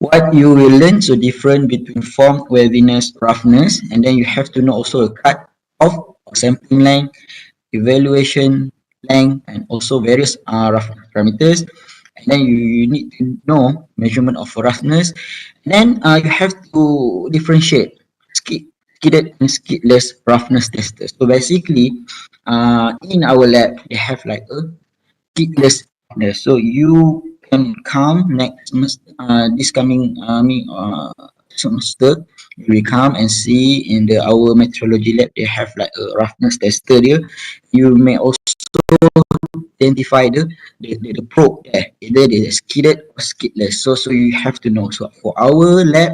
what you will learn, so different between form, waviness, roughness, and then you have to know also a cut off or sampling length, evaluation length, and also various rough parameters. And then you need to know measurement of roughness. And then you have to differentiate skidded and skidless roughness testers. So basically, in our lab, they have like a skidless roughness. So you can come next this coming semester, you will come and see in the our meteorology lab they have like a roughness tester there. You may also identify the probe there, either it is skidded or skidless. So you have to know. So for our lab,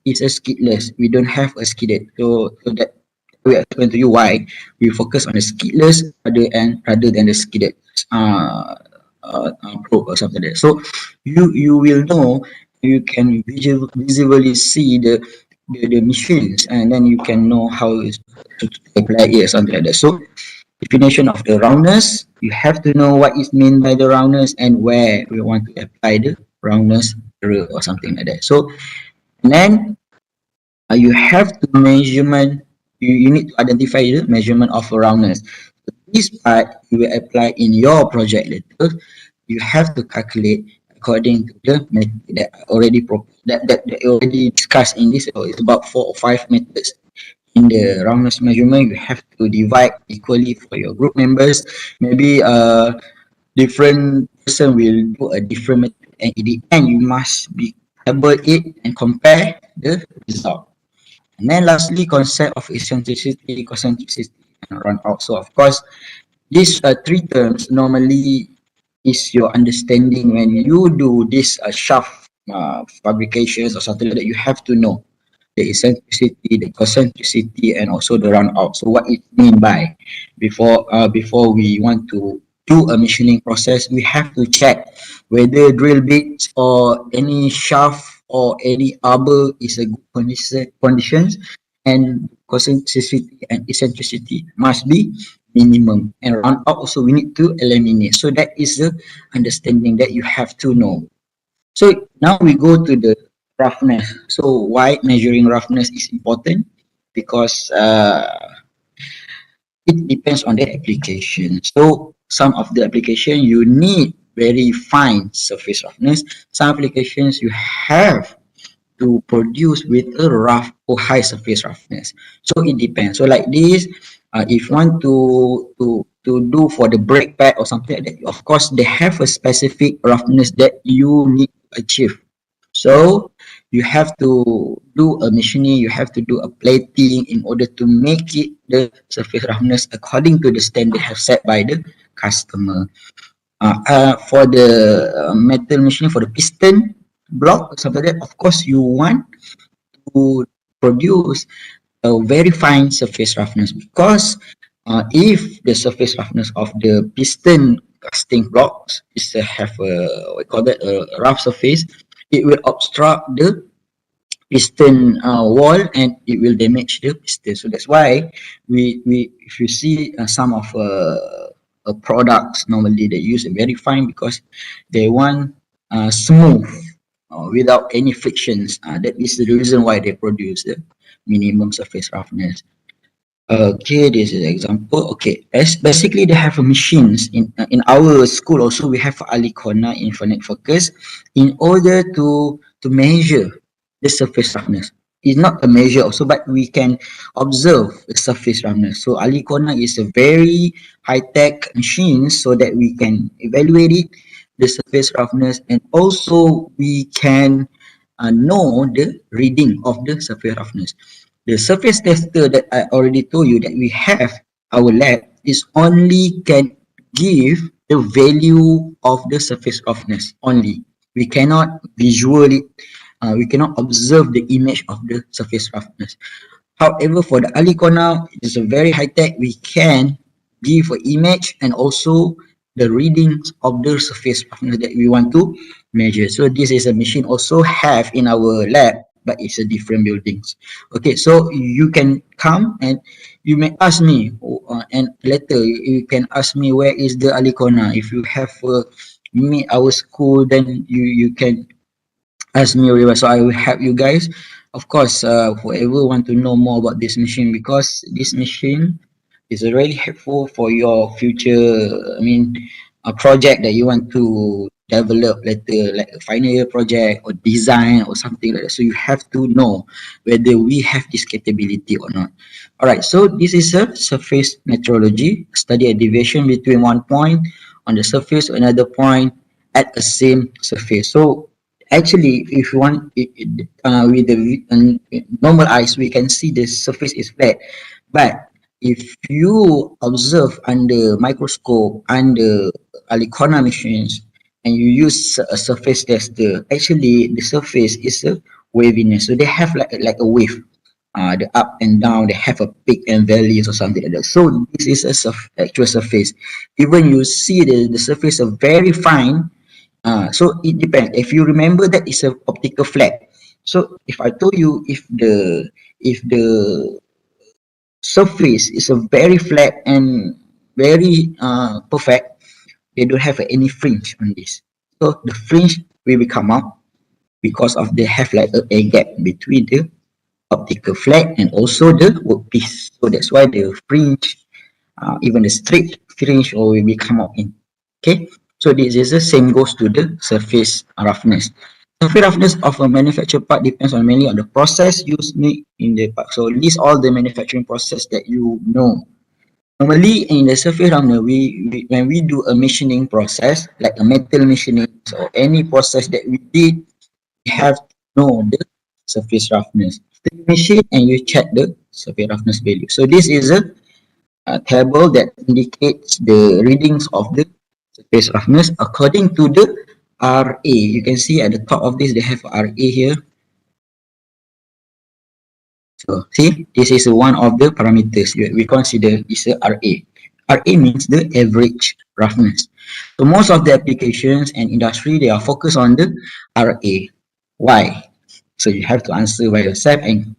it's a skidless. We don't have a skidded. So that we explain to you why we focus on the skidless rather than the skidded probe or something like that. So you will know, you can visibly see the machines, and then you can know how to apply it or something like that. So definition of the roundness, you have to know what is meant by the roundness and where we want to apply the roundness error or something like that. So and then you have to measurement, you need to identify the measurement of roundness. So this part you will apply in your project later. You have to calculate according to the method that I already that already discussed in this. So it's about 4 or 5 methods. In the roundness measurement, you have to divide equally for your group members. Maybe different person will do a different method, and in the end you must be able it and compare the result. And then lastly, concept of eccentricity, concentricity, and run out. So of course, these three terms normally is your understanding when you do this shaft fabrications or something like that. You have to know the eccentricity, the concentricity, and also the run out. So what it mean by before we want to do a machining process, we have to check whether drill bits or any shaft or any arbor is a good conditions, and concentricity and eccentricity must be minimum, and run out also we need to eliminate. So that is the understanding that you have to know. So now we go to the roughness. So why measuring roughness is important? Because it depends on the application. So some of the application you need very fine surface roughness. Some applications you have to produce with a rough or high surface roughness. So it depends. So like this, if you want to do for the brake pad or something like that, of course they have a specific roughness that you need to achieve. So you have to do a machining, you have to do a plating in order to make it the surface roughness according to the standard have set by the customer. For the metal machining, for the piston block or something like that, of course you want to produce a very fine surface roughness, because if the surface roughness of the piston casting blocks is have a we call that a rough surface, it will obstruct the piston wall and it will damage the piston. So that's why we if you see some of products normally they use a very fine, because they want smooth without any frictions. That is the reason why they produce the minimum surface roughness. Okay, this is an example. Okay, as basically they have machines in our school also. We have Alicona infinite focus in order to measure the surface roughness. It's not a measure also, but we can observe the surface roughness. So Alicona is a very high-tech machine so that we can evaluate it, the surface roughness, and also we can know the reading of the surface roughness. The surface tester that I already told you that we have our lab is only can give the value of the surface roughness only. We cannot visually, we cannot observe the image of the surface roughness. However, for the Alicona, it is a very high tech. We can give an image and also the readings of the surface roughness that we want to measure. So this is a machine also have in our lab, but it's a different buildings. Okay, so you can come and you may ask me, and later you can ask me where is the Alicona. If you have meet our school, then you can ask me very well. So I will help you guys. Of course, whoever want to know more about this machine, because this machine is really helpful for your future. I mean, a project that you want to develop later, like a final year project or design or something like that. So you have to know whether we have this capability or not. All right. So this is a surface metrology, study a deviation between one point on the surface or another point at the same surface. So actually, if you want with the normal eyes, we can see the surface is flat, but if you observe under microscope under Alicona machines and you use a surface tester, actually the surface is a waviness. So they have like a wave, the up and down. They have a peak and valleys or something like that. So this is a actual surface. Even you see the surface are very fine. So it depends. If you remember that is a optical flat. So if I told you if the surface is a very flat and very perfect, they don't have any fringe on this. So the fringe will come out because of they have like a gap between the optical flat and also the workpiece. So that's why the fringe, even the straight fringe will be come out in. Okay, so this is the same goes to the surface roughness. Surface roughness of a manufactured part depends on mainly on the process used made in the part. So list all the manufacturing process that you know. Normally in the surface roughness, we when we do a machining process, like a metal machining or any process that we did, we have to know the surface roughness. You machine and you check the surface roughness value. So this is a table that indicates the readings of the surface roughness according to the RA. You can see at the top of this they have RA here. So see, this is one of the parameters we consider is a RA. RA means the average roughness. So most of the applications and industry they are focused on the RA. Why? So you have to answer by yourself and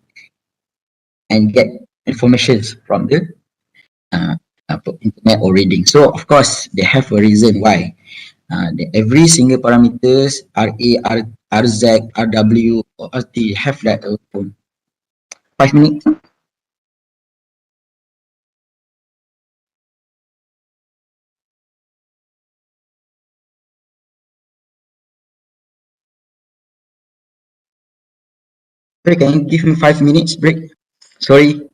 get information from the uh, internet or reading. So of course they have a reason why. Every single parameters RA, RZ, RW, or RT have like a 5 minutes. Sorry, can you give me 5 minutes break? Sorry.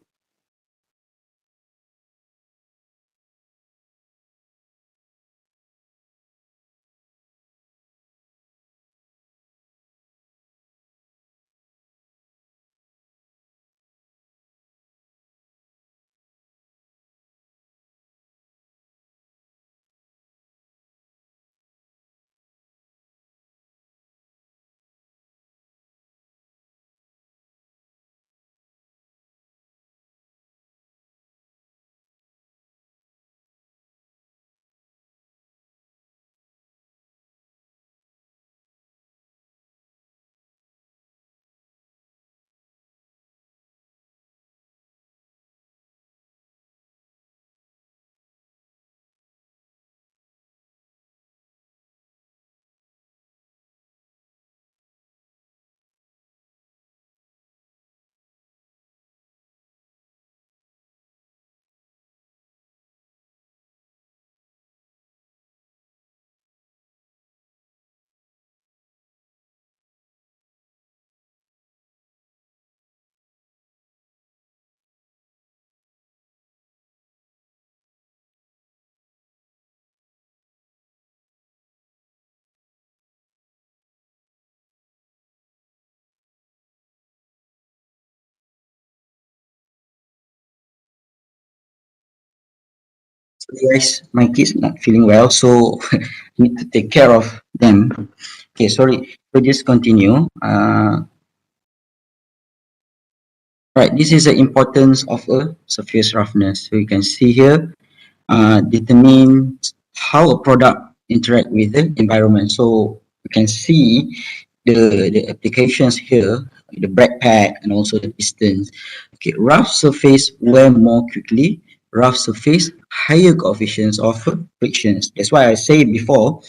Sorry guys, my kids not feeling well, so need to take care of them. Okay, sorry. So just continue. Right, this is the importance of a surface roughness. So you can see here, determines how a product interact with the environment. So you can see the applications here, the backpack and also the distance. Okay, rough surface wear more quickly. Rough surface higher coefficients of frictions. That's why I say before,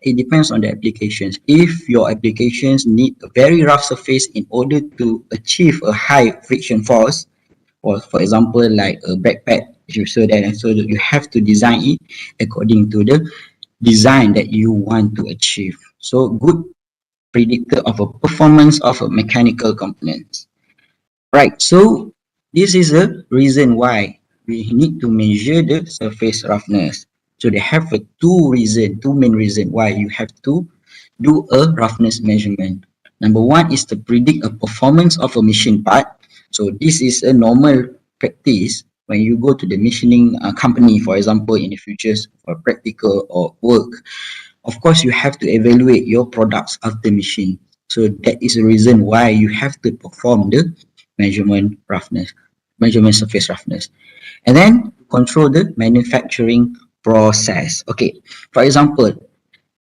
It depends on the applications. If your applications need a very rough surface in order to achieve a high friction force, or for example like a backpack, so that you have to design it according to the design that you want to achieve. So good predictor of a performance of a mechanical components. Right. So this is a reason why we need to measure the surface roughness. So they have a two main reason why you have to do a roughness measurement. Number one is to predict a performance of a machine part. So this is a normal practice when you go to the machining company, for example, in the futures for practical or work. Of course, you have to evaluate your products of the machine. So that is the reason why you have to perform the measurement roughness, measurement surface roughness. And then control the manufacturing process. Okay, for example,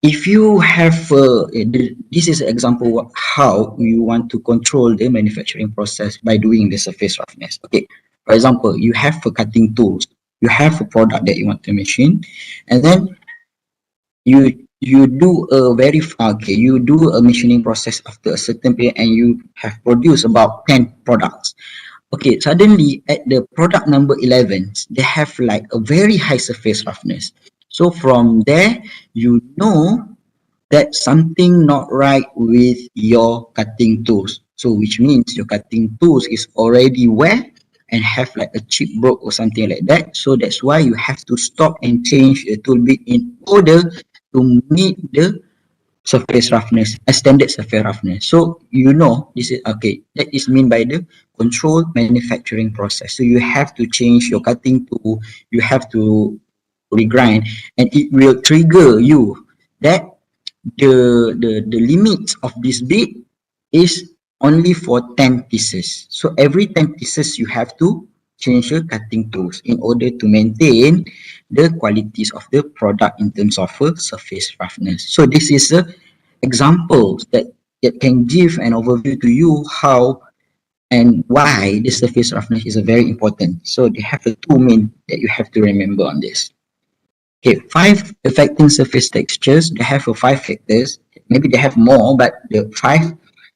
if you have this is an example of how you want to control the manufacturing process by doing the surface roughness. Okay, for example, you have a cutting tools, you have a product that you want to machine, and then you do a you do a machining process after a certain period and you have produced about 10 products. Okay, suddenly at the product number 11, they have like a very high surface roughness. So from there, you know that something not right with your cutting tools. So which means your cutting tools is already wear and have like a chip broke or something like that. So that's why you have to stop and change the tool bit in order to meet the surface roughness, a standard surface roughness. So you know this is okay. That is mean by the control manufacturing process. So you have to change your cutting tool, you have to regrind, and it will trigger you that the limit of this bit is only for 10 pieces. So every 10 pieces you have to change your cutting tools in order to maintain the qualities of the product in terms of surface roughness. So this is a examples that it can give an overview to you how and why the surface roughness is a very important. So they have the two main that you have to remember on this. Okay, five affecting surface textures. They have five factors. Maybe they have more, but the five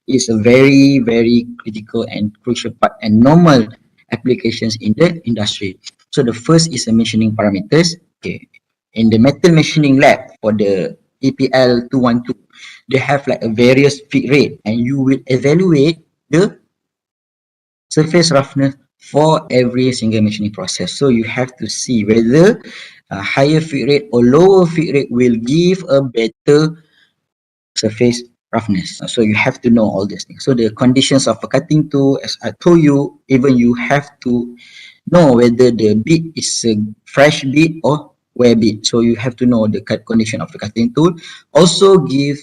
is a very, very critical and crucial part and normal applications in the industry. So the first is the machining parameters. Okay, in the metal machining lab for the EPL 212, they have like a various feed rate, and you will evaluate the surface roughness for every single machining process. So you have to see whether a higher feed rate or lower feed rate will give a better surface roughness. So you have to know all these things. So the conditions of a cutting tool, as I told you, even you have to know whether the bit is a fresh bit or wear bit. So you have to know the condition of the cutting tool. Also give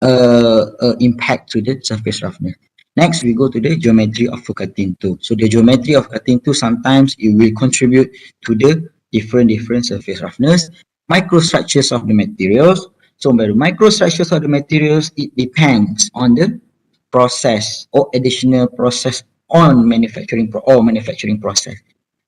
a impact to the surface roughness. Next, we go to the geometry of a cutting tool. So the geometry of cutting tool sometimes it will contribute to the different surface roughness. Microstructures of the materials. So by the microstructures of the materials, it depends on the process or additional process on manufacturing process.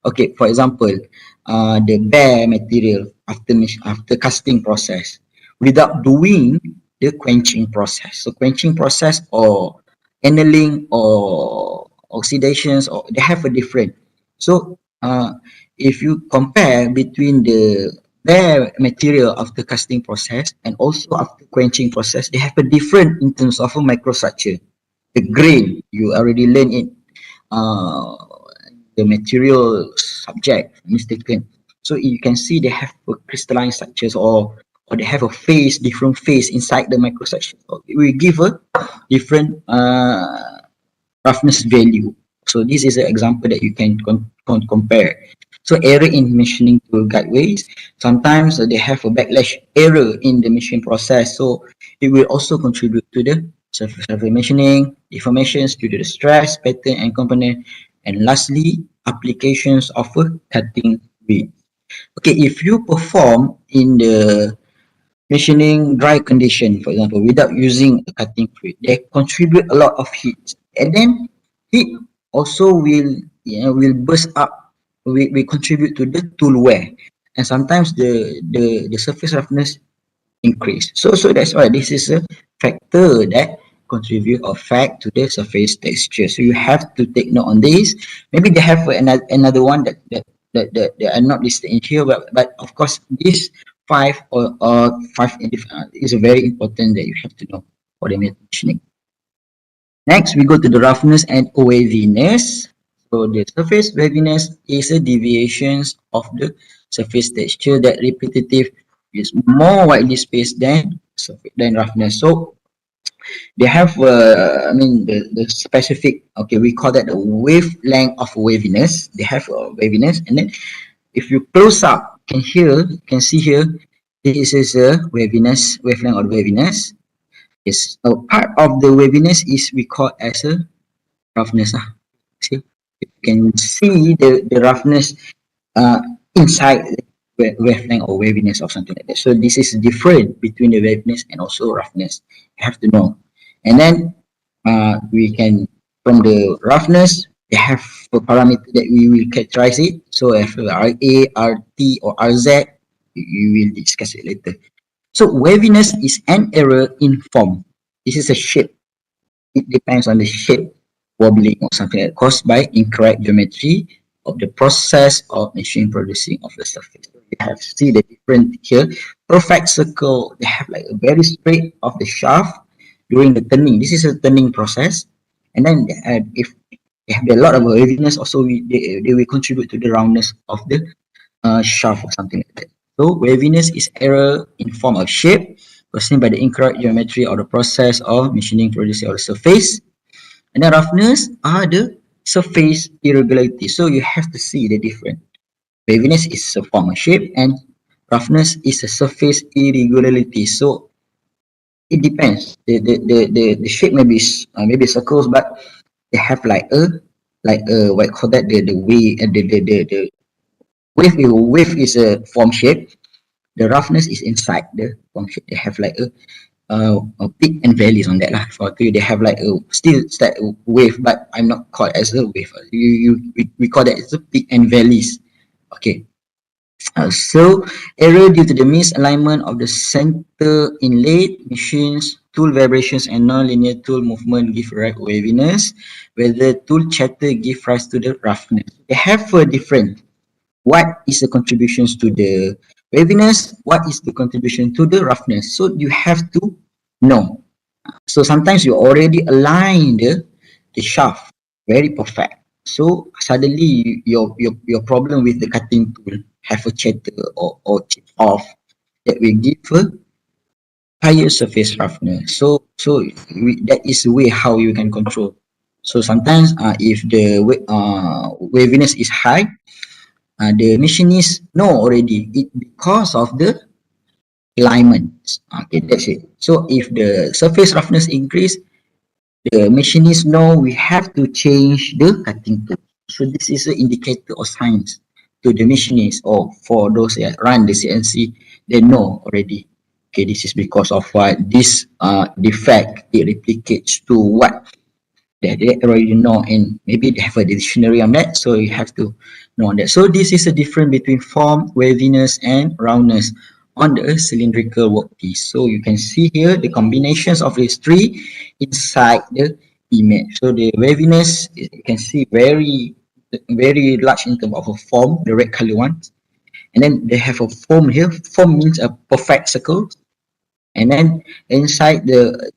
Okay, for example, the bare material after casting process without doing the quenching process. So quenching process or annealing or oxidations or they have a different. So if you compare between the bare material of the casting process and also after quenching process, they have a different in terms of a microstructure. The grain, you already learned it. Uh, the material subject mistaken. So you can see they have a crystalline structures or they have a phase, different phase inside the microstructure. So it will give a different roughness value. So this is an example that you can compare. So error in machining tool guideways. Sometimes they have a backlash error in the machine process. So it will also contribute to the surface machining, deformations due to the stress, pattern and component. And lastly, applications of a cutting weight. Okay, if you perform in the machining dry condition, for example, without using a cutting fluid, they contribute a lot of heat. And then heat also will burst up, will contribute to the tool wear. And sometimes the surface roughness increase. So that's why this is a factor that contribute or fact to the surface texture. So you have to take note on this. Maybe they have another one that are not listed in here, but of course this five is very important that you have to know for the mentioning. Next, we go to the roughness and waviness. So the surface waviness is a deviation of the surface texture that repetitive is more widely spaced than roughness. So they have, the specific, okay, we call that the wavelength of waviness. They have a waviness, and then if you close up, you can see here, this is a wavelength or waviness. Yes, so part of the waviness is we call as a roughness. See, you can see the roughness uh, inside the wavelength or waviness or something like that. So this is different between the waviness and also roughness. You have to know. And then we can, from the roughness, they have a parameter that we will characterize it. So if RA, RT, or RZ, we will discuss it later. So waviness is an error in form. This is a shape. It depends on the shape, wobbling or something like that, caused by incorrect geometry of the process of machine producing of the surface. You have see the different here. Perfect circle, they have like a very straight of the shaft during the turning. This is a turning process. And then if they have a lot of waviness, also they will contribute to the roundness of the shaft or something like that. So waviness is error in form of shape caused by the incorrect geometry or the process of machining producing of the surface. And then roughness are the surface irregularity. So you have to see the difference. Waviness is a form of shape and roughness is a surface irregularity. So it depends. The shape maybe circles, but they have like a what you call that, the way the wave is a form shape. The roughness is inside the form shape. They have like a peak and valleys on that lah. For two, they have like a still that wave, but I'm not called as a wave. We call that as a peak and valleys. Okay. So error due to the misalignment of the center inlet machines, tool vibrations, and non-linear tool movement give rise to waviness, whether tool chatter give rise to the roughness. They have a different. What is the contributions to the waviness? What is the contribution to the roughness? So you have to know. So sometimes you already align the shaft very perfect. So suddenly your problem with the cutting tool have a chatter or chip off that will give a higher surface roughness. So that is the way how you can control. So sometimes if the waviness is high, the machinist know already it because of the alignment. Okay, that's it. So if the surface roughness increase, the machinist know we have to change the cutting tool. So this is an indicator or signs to the machinist or for those that run the CNC, they know already. Okay, this is because of what this defect it replicates to what they already know, and maybe they have a dictionary on that, so you have to know on that. So this is a difference between form, waviness, and roundness on the cylindrical workpiece. So you can see here the combinations of these three inside the image. So the waviness, you can see very large in terms of a form, the red color one, and then they have a form here. Form means a perfect circle, and then inside the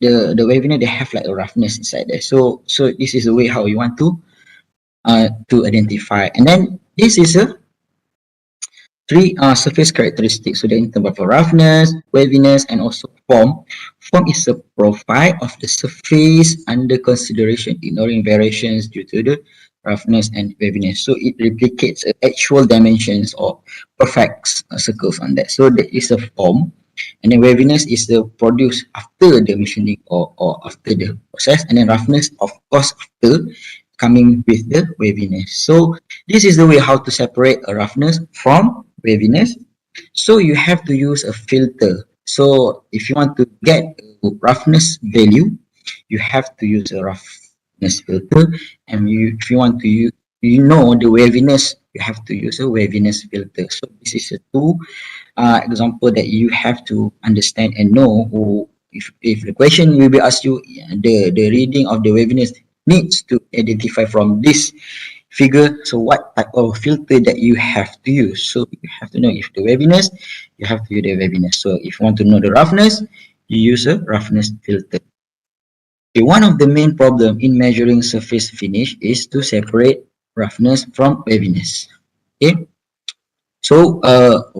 waviness they have like a roughness inside there. So this is the way how you want to identify. And then this is a three surface characteristics. So the in terms of roughness, waviness, and also form. Form is a profile of the surface under consideration, ignoring variations due to the roughness and waviness. So it replicates actual dimensions or perfect circles on that. So that is a form. And then waviness is the produced after the machining or after the process. And then roughness, of course, after coming with the waviness. So this is the way how to separate a roughness from waviness. So you have to use a filter. So if you want to get a roughness value, you have to use a roughness filter. And if you want to use, the waviness you have to use a waviness filter. So this is a two example that you have to understand and know. Who, if the question will be asked you, the reading of the waviness needs to identify from this figure. So what type of filter that you have to use? So you have to know if the waviness, you have to use the waviness. So if you want to know the roughness, you use a roughness filter. Okay, one of the main problem in measuring surface finish is to separate roughness from waviness. Okay, so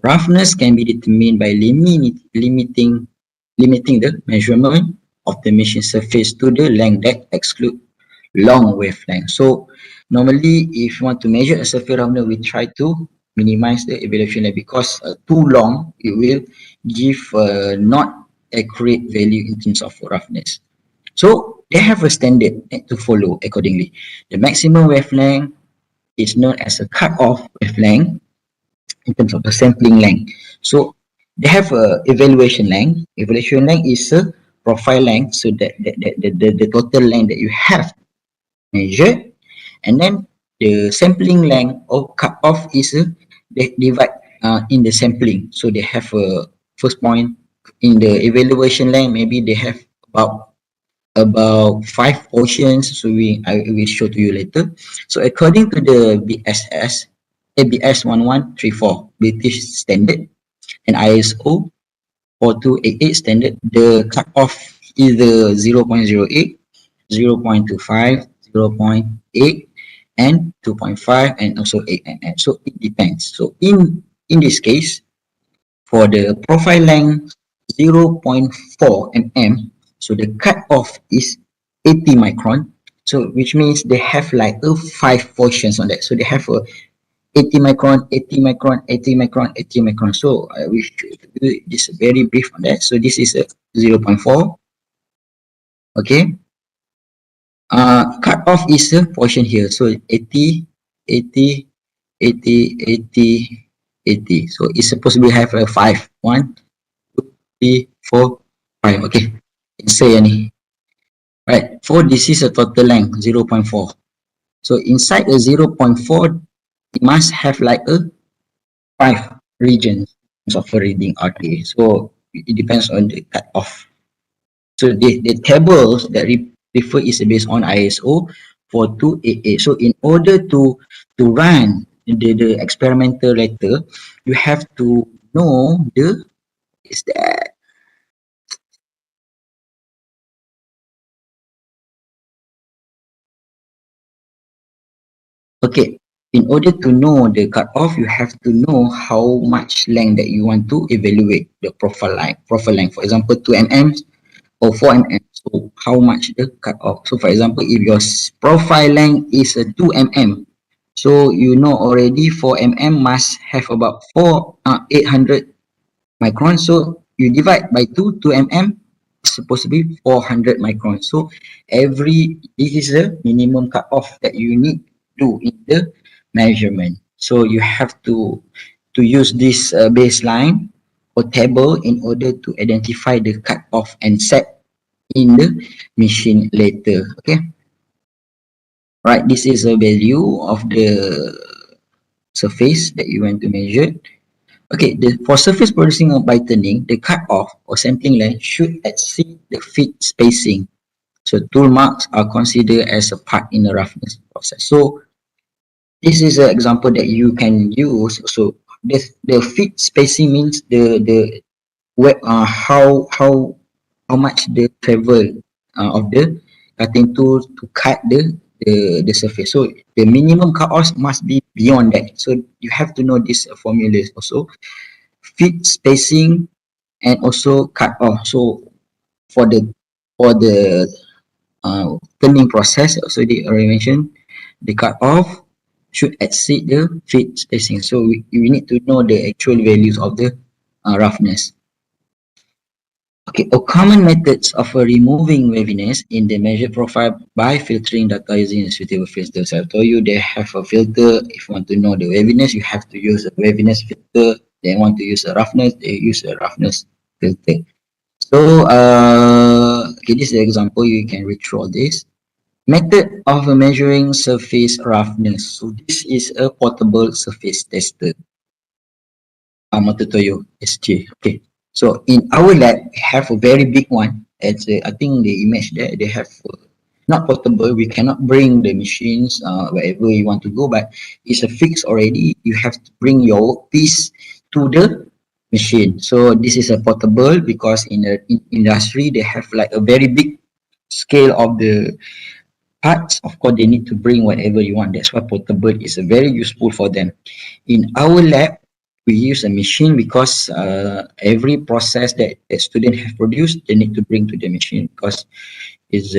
roughness can be determined by limiting the measurement of the machine surface to the length that exclude long wavelength. So normally, if you want to measure a surface roughness, we try to minimize the evaluation length because too long it will give not accurate value in terms of roughness. So they have a standard to follow accordingly. The maximum wavelength is known as a cut-off wavelength in terms of the sampling length. So they have a evaluation length. Evaluation length is a profile length, so that the total length that you have measured, and then the sampling length or cut off is they divide in the sampling. So they have a first point in the evaluation length. Maybe they have about five portions. So I will show to you later. So according to the BSS, ABS 1134 British Standard and ISO 4288 standard, the cutoff is the 0.08, 0.25, 0.8, and 2.5, and also 8 mm. So it depends. So in this case, for the profile length 0.4 mm, so the cutoff is 80 micron. So which means they have like five portions on that. So they have a 80 micron, 80 micron, 80 micron, 80 micron. So we should do this very brief on that. So this is a 0.4. Okay. Cut off is a portion here. So 80, 80, 80, 80, 80. So it's supposed to be have a 5. 1, 2, 3, 4, 5. Okay. Say any. Right. For this is a total length 0.4. So inside a 0.4, it must have like a 5 regions of a reading RTA. So it depends on the cutoff. So the tables that refer is based on ISO 4288. So in order to run the experimental letter, you have to know the is that okay. In order to know the cutoff, you have to know how much length that you want to evaluate the profile line. Profile length, for example, 2 mm or 4 mm. So how much the cutoff? So for example, if your profile length is a 2 mm, so you know already 4 mm must have about 800 microns. So you divide by 2 mm, it's supposed to be 400 microns. So this is the minimum cutoff that you need to do in the measurement. So you have to use this baseline or table in order to identify the cutoff and set in the machine later. Okay. Right. This is a value of the surface that you want to measure. Okay, for surface producing by turning, the cutoff or sampling length should exceed the fit spacing. So tool marks are considered as a part in the roughness process. So this is an example that you can use. So the fit spacing means the where how much the travel of the cutting tool to cut the surface. So the minimum cut off must be beyond that. So you have to know this formula also. Fit spacing and also cut off. So for the turning process, also the already mentioned, the cut off should exceed the fit spacing. So we need to know the actual values of the roughness. Okay, a common methods of removing waviness in the measured profile by filtering data using a suitable filter. So I told you they have a filter. If you want to know the waviness, you have to use a waviness filter. They want to use a roughness, they use a roughness filter. So okay, this is the example. You can read through all this. Method of measuring surface roughness. So this is a portable surface tester. Matutoyo SJ. Okay. So in our lab, we have a very big one. It's I think the image there they have not portable. We cannot bring the machines wherever you want to go, but it's a fix already. You have to bring your workpiece to the machine. So this is a portable because in the industry they have like a very big scale of the parts. Of course, they need to bring whatever you want. That's why portable is very useful for them. In our lab, we use a machine because every process that a student have produced, they need to bring to the machine because it's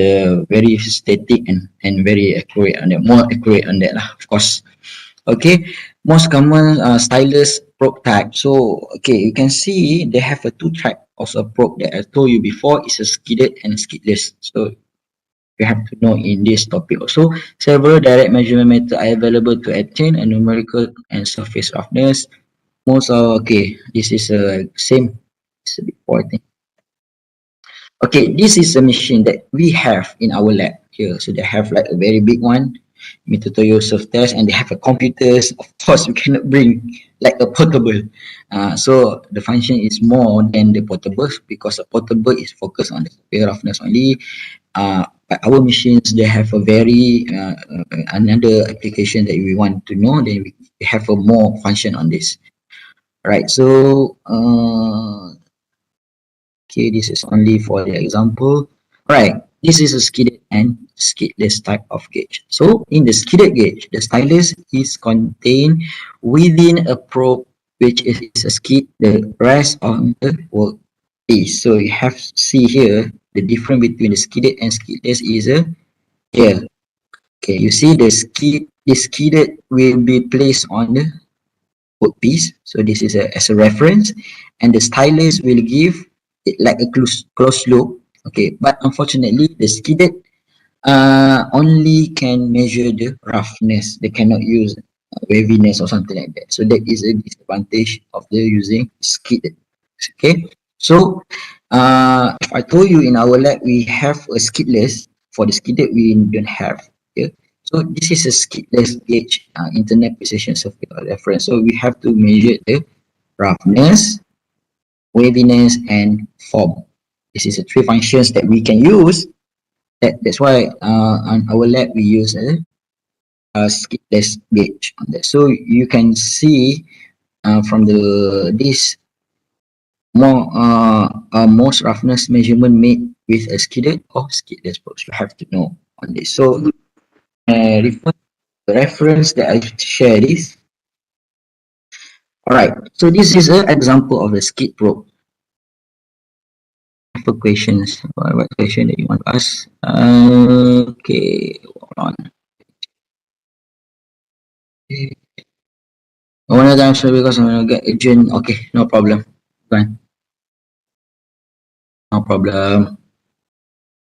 very static and very accurate on that, more accurate on that lah, of course. Okay, most common stylus probe type. So okay, you can see they have a two type of a probe that I told you before. Is a skidded and skidless. So you have to know in this topic also. Several direct measurement methods are available to attain a numerical and surface roughness. Most are okay. This is a same. It's a bit poor, I think. Okay, this is a machine that we have in our lab here. So they have like a very big one, Mitutoyo self test, and they have a computers. Of course, we cannot bring like a portable. So the function is more than the portable because a portable is focused on the surface roughness only. But our machines they have a very another application that we want to know. Then we have a more function on this. Right. So okay, this is only for the example. Right. This is a skidded and skidless type of gauge. So in the skidded gauge, the stylus is contained within a probe which is a skid the rest on the workpiece. So you have to see here the difference between the skidded and skidless is here. Okay, you see the skidded will be placed on the workpiece. So this is as a reference, and the stylus will give it like a close loop. Okay, but unfortunately, the skidded only can measure the roughness. They cannot use waviness or something like that. So that is a disadvantage of the using skidded. Okay, so if I told you in our lab we have a skidless, for the skidded we don't have. Okay, so this is a skidless gauge, internet precision surface reference. So we have to measure the roughness, waviness, and form. This is the three functions that we can use. That's why on our lab we use a skidless gauge on that. So you can see from the this most roughness measurement made with a skidded or skidless approach. You have to know on this. So refer the reference that I share this. All right. So this is an example of a skid probe. For questions, what question that you want to ask? Okay, hold on. One of them, so because I'm gonna get agent. Okay, no problem. Fine, no problem.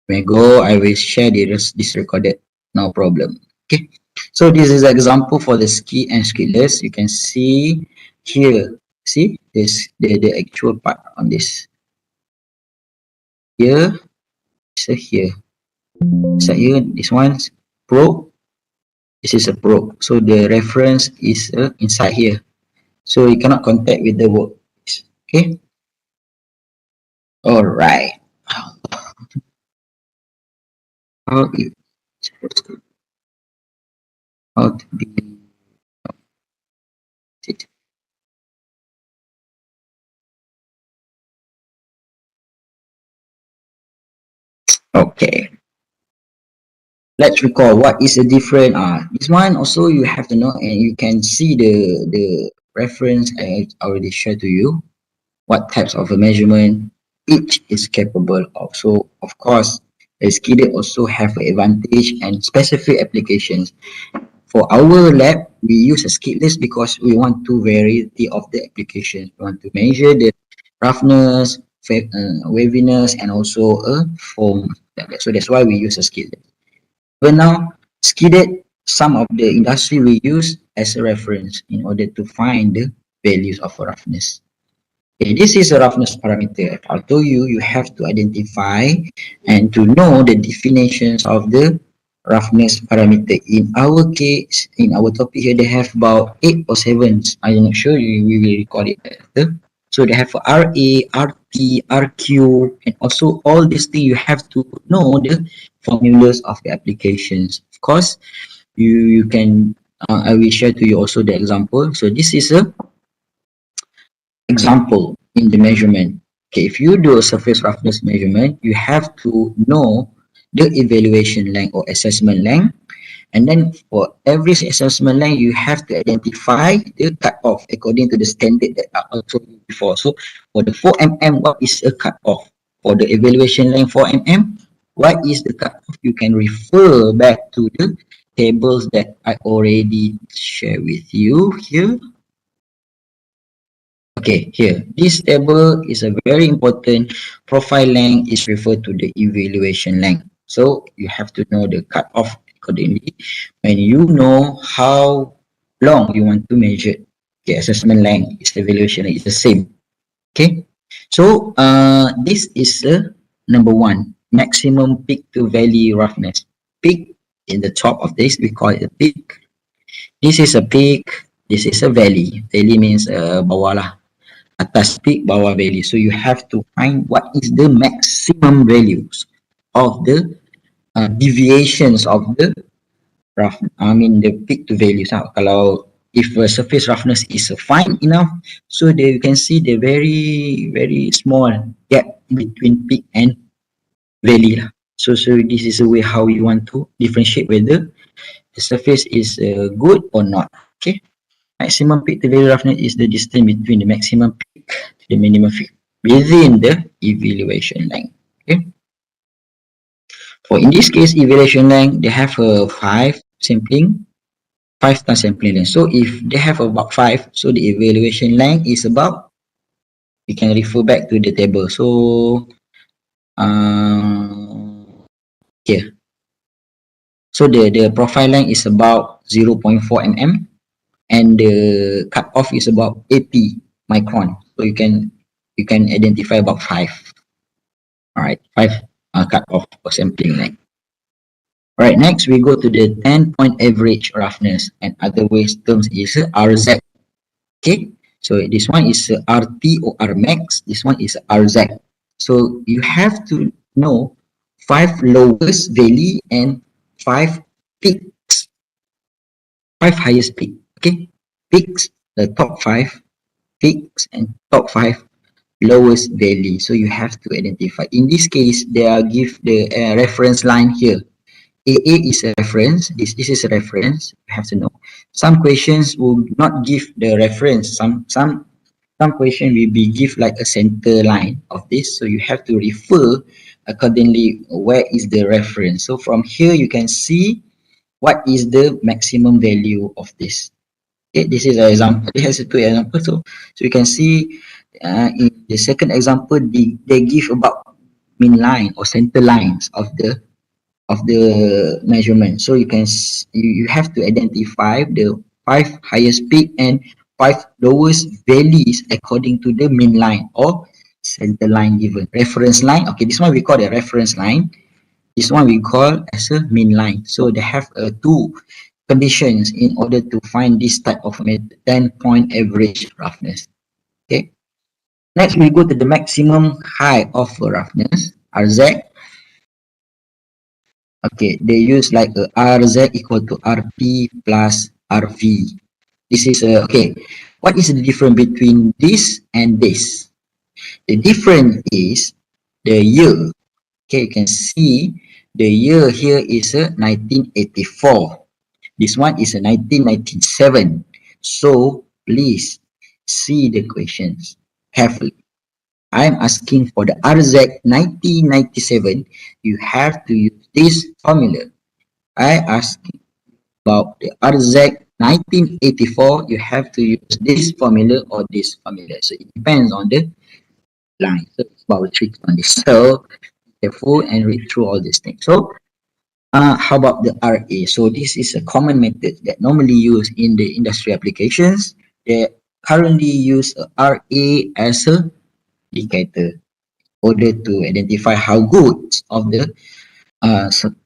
May go. I will share this recorded. No problem. Okay. So this is an example for the ski and skidless. You can see here. See this the actual part on this. Here, so here. So here, this one's probe. This is a probe. So the reference is inside here. So you cannot contact with the work. Okay. All right. How it how to be it. Okay. Let's recall what is the different. This one also you have to know, and you can see the reference I already shared to you. What types of a measurement each is capable of. So of course, the skidded also have an advantage and specific applications. For our lab, we use a skidless because we want to variety of the application. We want to measure the roughness, waviness, and also a foam. So that's why we use a skidless. But now, skidded, some of the industry we use as a reference in order to find the values of roughness. Okay, this is a roughness parameter. I told you, you have to identify and to know the definitions of the roughness parameter. In our case, in our topic here, they have about 8 or 7. I'm not sure, we will record it later. So they have RA, RT, RQ, and also all these things you have to know the formulas of the applications. Of course, you can, I will share to you also the example. So this is a example in the measurement. Okay, if you do a surface roughness measurement, you have to know the evaluation length or assessment length. And then for every assessment line, you have to identify the cutoff according to the standard that I also used before. So for the 4 mm, what is a cutoff? For the evaluation line 4 mm, what is the cutoff? You can refer back to the tables that I already shared with you here. Okay, here, this table is a very important. Profile length is referred to the evaluation length. So you have to know the cutoff accordingly. When you know how long you want to measure, the assessment length is evaluation length is the same. Okay, so this is number one, maximum peak to valley roughness. Peak in the top of this, we call it a peak. This is a peak. This is a valley. Valley means bawah lah, atas peak, bawah valley. So you have to find what is the maximum values of the deviations of the rough. I mean the peak to values. Kalau if a surface roughness is fine enough, so there you can see the very small gap between peak and valley lah. So this is a way how you want to differentiate whether the surface is good or not. Okay. Maximum peak to valley roughness is the distance between the maximum peak to the minimum peak within the evaluation length. Okay. For in this case, evaluation length, they have a 5 times sampling length. So if they have about 5, so the evaluation length is about, we can refer back to the table. So here. So the profile length is about 0.4 mm and the cutoff is about 80 micron. So you can identify about 5. All right, 5 cutoff for sampling length. All right, next we go to the 10-point average roughness, and other ways terms is RZ. Okay, so this one is RT or Rmax. This one is RZ. So you have to know 5 lowest valley and 5 peaks, 5 highest peak. Okay, peaks, the top 5 peaks and top 5 lowest valley. So you have to identify. In this case, they are give the reference line here. AA is a reference. This is a reference. You have to know. Some questions will not give the reference. Some question will be give like a center line of this. So you have to refer accordingly where is the reference. So from here you can see what is the maximum value of this. Okay, this is an example. This has 2 examples. So you can see in the second example, they give about mean line or center lines of the measurement. So you have to identify the 5 highest peak and 5 lowest valleys according to the mean line or center line given. Reference line. Okay, this one we call the reference line. This one we call as a mean line. So they have 2 conditions in order to find this type of 10-point average roughness. Okay. Next, we go to the maximum height of roughness, RZ. Okay, they use like a RZ equal to RP plus RV. This is okay. What is the difference between this and this? The difference is the year. Okay, you can see the year here is 1984. This one is 1997. So please see the questions carefully. I'm asking for the RZ 1997. You have to use this formula. I ask about the RZ 1984. You have to use this formula or this formula. So it depends on the line. So it's about the trick on this. So be careful and read through all these things. So how about the RA? So this is a common method that normally used in the industry applications. They currently use a RA as a indicator in order to identify how good of the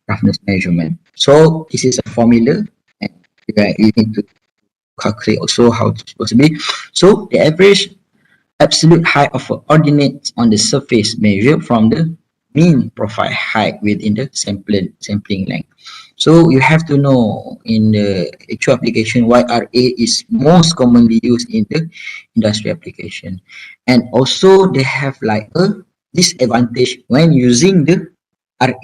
roughness measurement. So this is a formula, and you need to calculate also how it's supposed to be. So the average absolute height of an ordinate on the surface measured from the mean profile height within the sampling length. So you have to know in the actual application why RA is most commonly used in the industry application. And also they have like a disadvantage when using the RA.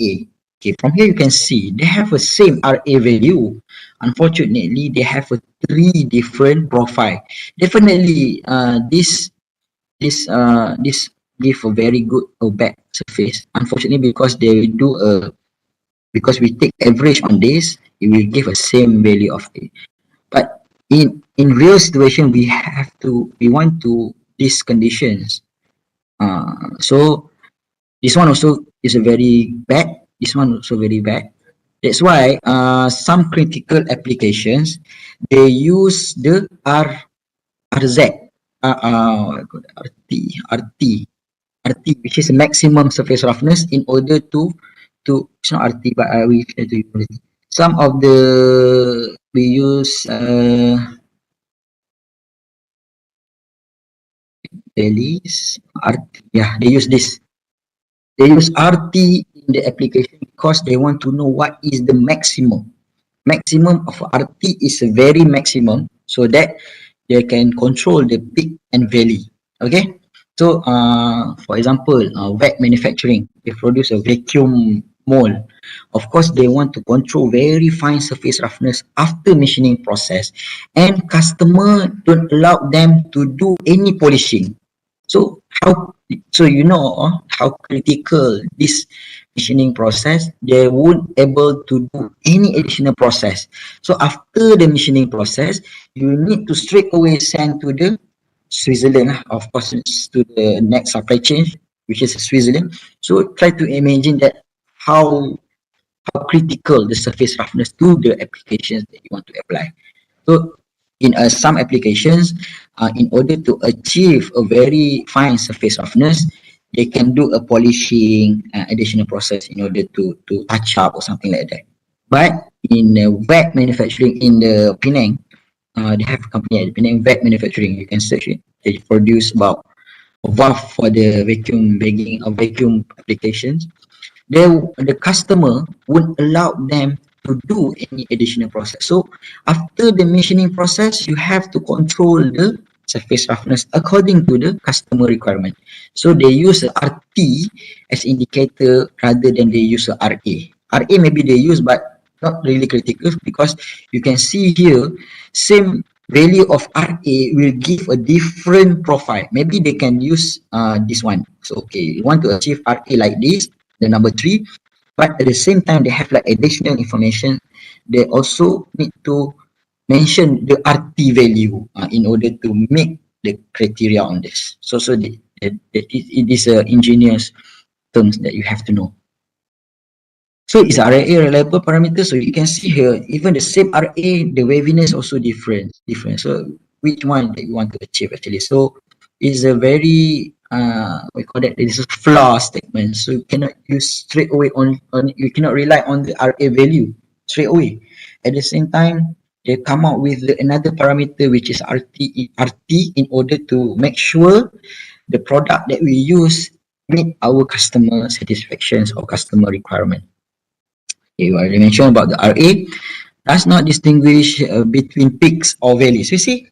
Okay, from here you can see they have a same RA value. Unfortunately, they have a three different profile. Definitely, this give a very good or bad surface. Unfortunately, because we take average on this, it will give a same value of it. But in real situation, we want to these conditions. So this one also is a very bad. This one also very bad. That's why some critical applications they use the RZ, RT, which is maximum surface roughness in order to it's not RT, but we try to use it. Some of the we use dailies RT. Yeah, they use this. They use RT in the application because they want to know what is the maximum of RT is a very maximum so that they can control the peak and valley. Okay. So for example, wet manufacturing, they produce a vacuum mold. Of course, they want to control very fine surface roughness after machining process, and customer don't allow them to do any polishing. So how critical this machining process, they won't able to do any additional process. So after the machining process, you need to straight away send to the Switzerland, of course, it's to the next supply chain, which is Switzerland. So try to imagine that how critical the surface roughness to the applications that you want to apply. So in some applications, in order to achieve a very fine surface roughness, they can do a polishing additional process in order to touch up or something like that. But in wet manufacturing in the Penang, they have a company at Penang Wet Manufacturing. You can search it. They produce about a valve for the vacuum bagging or vacuum applications. The customer won't allow them to do any additional process. So after the machining process, you have to control the surface roughness according to the customer requirement. So they use a RT as indicator rather than they use a RA. RA maybe they use, but not really critical because you can see here same value of RA will give a different profile. Maybe they can use this one. So okay, you want to achieve RA like this, the number 3, but at the same time they have like additional information. They also need to mention the RT value in order to make the criteria on this. So it is engineers terms that you have to know. So is RA reliable parameter? So you can see here, even the same RA, the waviness also different. So which one that you want to achieve actually? So it's a very we call that this is flaw statement. So you cannot use straight away on you cannot rely on the RA value straight away. At the same time, they come out with another parameter which is RT in order to make sure the product that we use meet our customer satisfactions or customer requirement. You already mentioned about the RA does not distinguish between peaks or valleys. You see,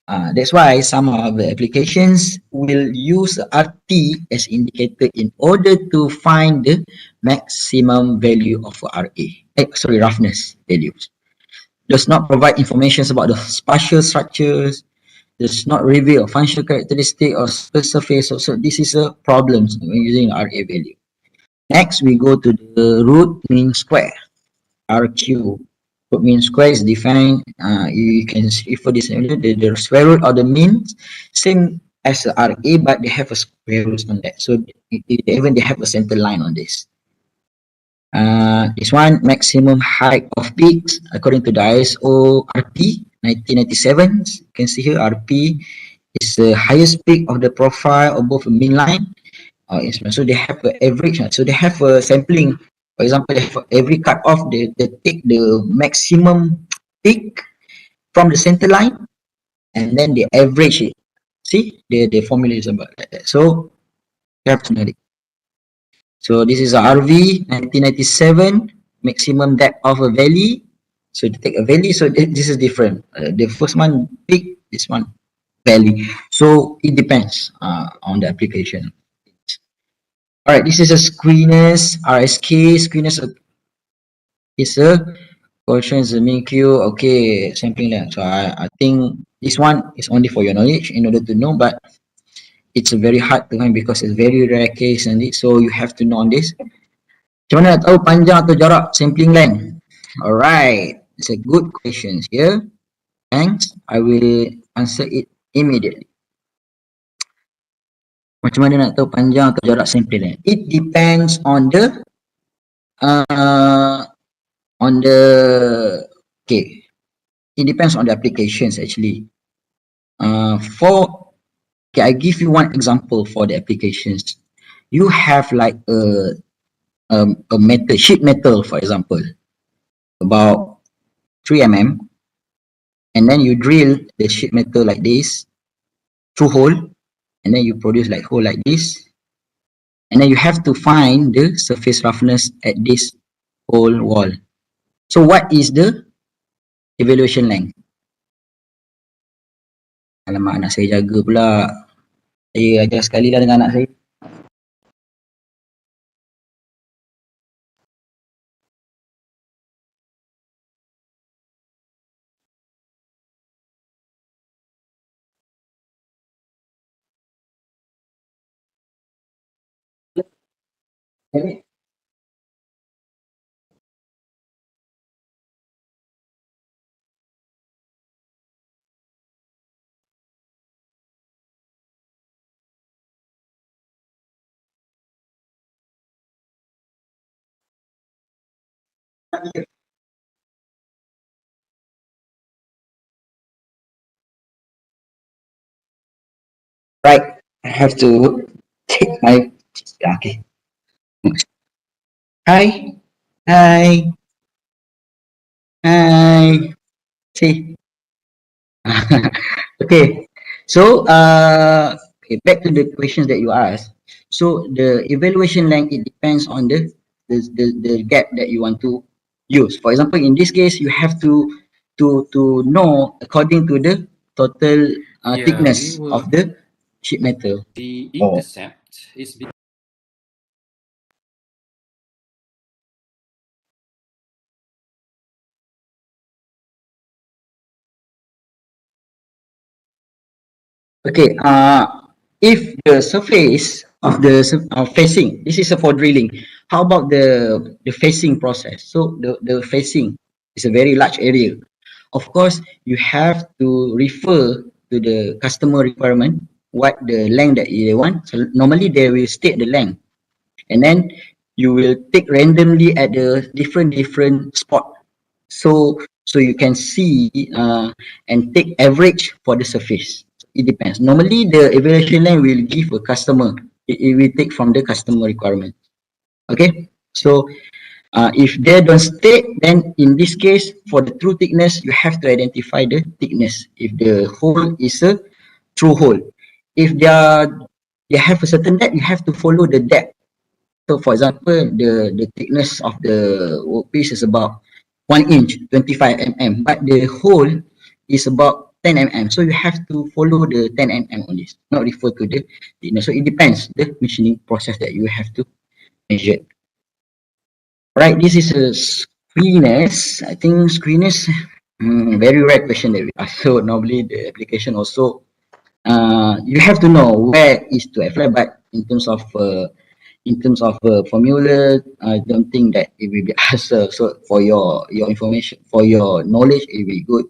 that's why some of the applications will use RT as indicator in order to find the maximum value of RA. Roughness values. Does not provide information about the spatial structures. Does not reveal functional characteristic or surface. So this is a problem when using RA value. Next, we go to the root mean square. RQ. Root mean square is defined. You can see for this the square root or the mean same as the RA, but they have a square root on that. So even they have a center line on this. This one maximum height of peaks according to the ISO RP 1997. You can see here RP is the highest peak of the profile above the mean line. So they have an average. So they have a sampling For example, for every cut off, they take the maximum peak from the center line and then they average it. See, the formula is about like that. So you have to know it. So this is a RV 1997 maximum depth of a valley. So to take a valley, so this is different. The first one peak, this one valley. So it depends on the application. All right, this is a screeners RSK. Screeners is a question is a main queue. Okay, sampling length. So I think this one is only for your knowledge in order to know, but it's a very hard to find because it's very rare case and so you have to know on this. Macam mana nak tahu panjang atau jarak sampling length? Alright, it's a good question here. Thanks. I will answer it immediately. Macam mana nak tahu panjang atau jarak sampling length? It depends on the okay. It depends on the applications actually. Okay, I give you one example for the applications. You have like a metal, sheet metal, for example, about 3 mm, and then you drill the sheet metal like this through hole, and then you produce like hole like this, and then you have to find the surface roughness at this whole wall. So what is the evaluation length? Alamak, anak saya jaga pula. Saya ajar sekali lah dengan anak saya. Right, I have to take my, okay. Hi, hi, hi. See. Okay, so okay, back to the questions that you asked. So the evaluation length, it depends on the gap that you want to use. For example, in this case, you have to know according to the total thickness of the sheet metal. The intercept is Okay, if the surface of the facing, this is for drilling. How about the facing process? So the facing is a very large area. Of course, you have to refer to the customer requirement, what the length that they want. So normally they will state the length, and then you will take randomly at the different spot. So you can see and take average for the surface. It depends. Normally the evaluation line will give a customer. It will take from the customer requirement. Okay. So if they don't state, then in this case for the true thickness, you have to identify the thickness. If the hole is a true hole, if they have a certain depth, you have to follow the depth. So for example, the thickness of the workpiece is about 1 inch, 25 mm, but the hole is about 10 mm. So you have to follow the 10 mm on this, not refer to the thickness. So it depends the machining process that you have to measure. Right, this is a screeners. I think screeners, very rare question that we ask. So normally the application also, you have to know where is to apply, but in terms of formula, I don't think that it will be asked. So for your information, for your knowledge, it will be good,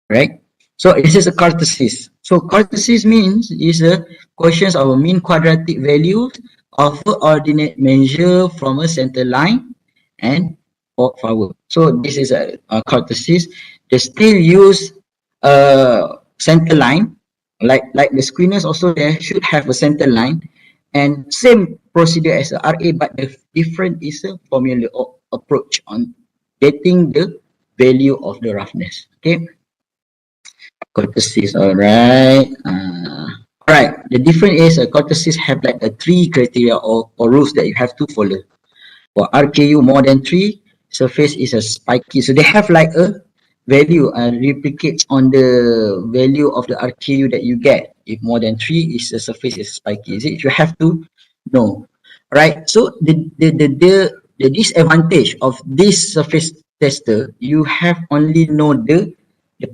right? So this is a curtices. So curtices means is a questions of a mean quadratic value of a ordinate measure from a center line and forward. So this is a curtices. They still use a center line, like the screeners also they should have a center line, and same procedure as a RA, but the different is a formula or approach on getting the value of the roughness. Okay, cortices. Alright. Alright. The difference is cortices have like a three criteria or rules that you have to follow. For RKU more than 3, surface is a spiky. So they have like a value replicates on the value of the RKU that you get. If more than 3 is the surface is spiky. Is it? You have to know. Right? So the disadvantage of this surface tester, you have only know the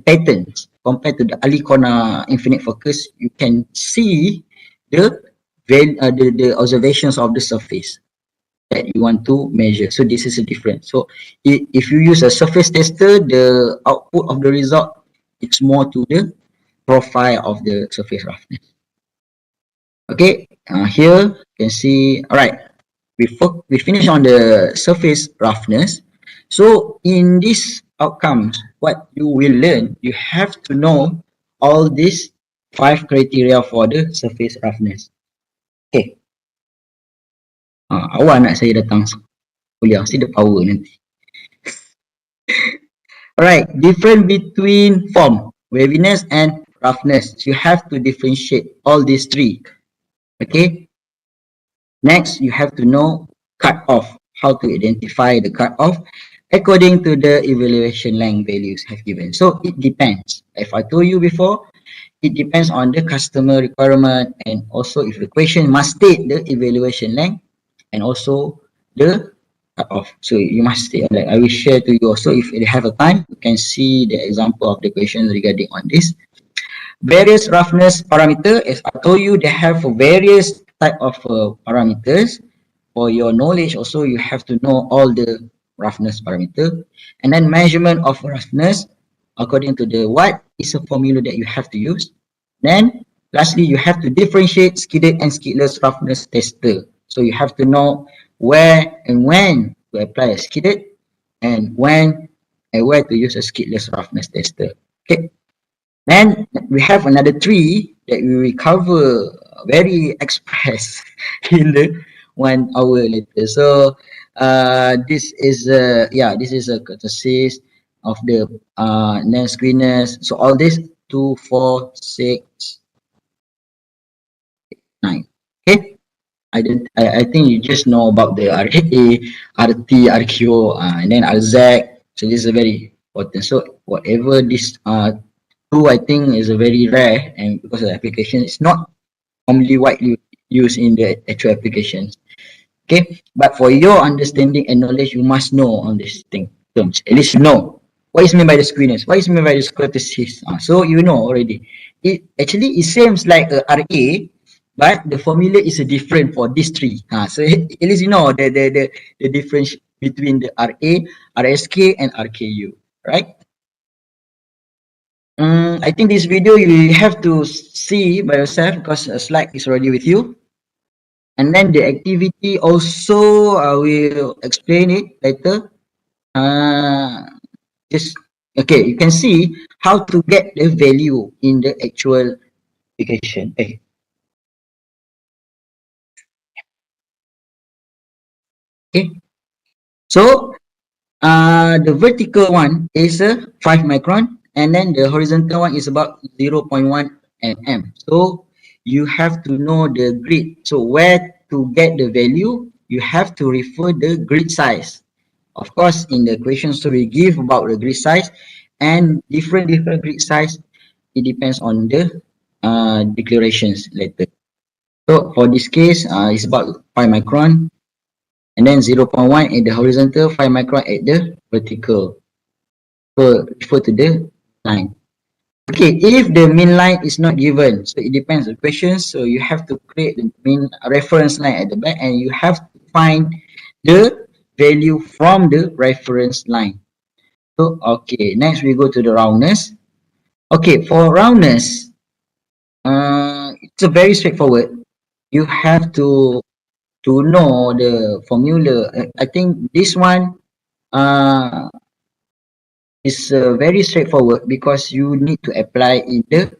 patterns compared to the Alicona infinite focus. You can see the the observations of the surface that you want to measure. So this is a difference. So if you use a surface tester, the output of the result, it's more to the profile of the surface roughness. Okay, here you can see, all right, we finish on the surface roughness. So in these outcomes, what you will learn, you have to know all these 5 criteria for the surface roughness. Okay, awak nak saya datang kuliah, mesti ada power nanti. Alright, difference between form, waviness and roughness. You have to differentiate all these three. Okay. Next, you have to know cut off, how to identify the cut off according to the evaluation length values have given. So it depends. If I told you before, it depends on the customer requirement and also if the question must state the evaluation length and also the cut off. So you must stay like I will share to you also if you have a time you can see the example of the questions regarding on this. Various roughness parameter, as I told you, they have various type of parameters. For your knowledge also you have to know all the roughness parameter and then measurement of roughness according to the what is a formula that you have to use. Then lastly you have to differentiate skidded and skidless roughness tester. So you have to know where and when to apply a skidded and when and where to use a skidless roughness tester. Okay. Then we have another three that we will cover very express in the 1 hour later. So this is this is a courtesy of the NAN screeners. So all this 2, 4, 6, 9. Okay. I think you just know about the RA, RT, RQ, and then RZ. So this is very important. So whatever this two I think is a very rare and because of the application it's not commonly widely used in the actual applications. Okay, but for your understanding and knowledge, you must know on these terms. At least you know what is meant by the screeners, what is meant by the courtesies. So you know already. It actually it seems like a RA, but the formula is a different for these three. So at least you know the difference between the RA, RSK, and RKU, right? I think this video you have to see by yourself because a slide is already with you. And then the activity also I will explain it later. Just okay, you can see how to get the value in the actual application. Okay. So the vertical one is a 5 micron and then the horizontal one is about 0.1 mm. So you have to know the grid. So where to get the value, you have to refer the grid size. Of course, in the question, so we give about the grid size and different grid size. It depends on the declarations later. So for this case, it's about 5 micron and then 0.1 at the horizontal, 5 micron at the vertical. So refer to the line. Okay, if the mean line is not given, so it depends on the question. So you have to create the mean reference line at the back and you have to find the value from the reference line. So okay, next we go to the roundness. Okay, for roundness, it's a very straightforward. You have to know the formula. I think this one is very straightforward because you need to apply in the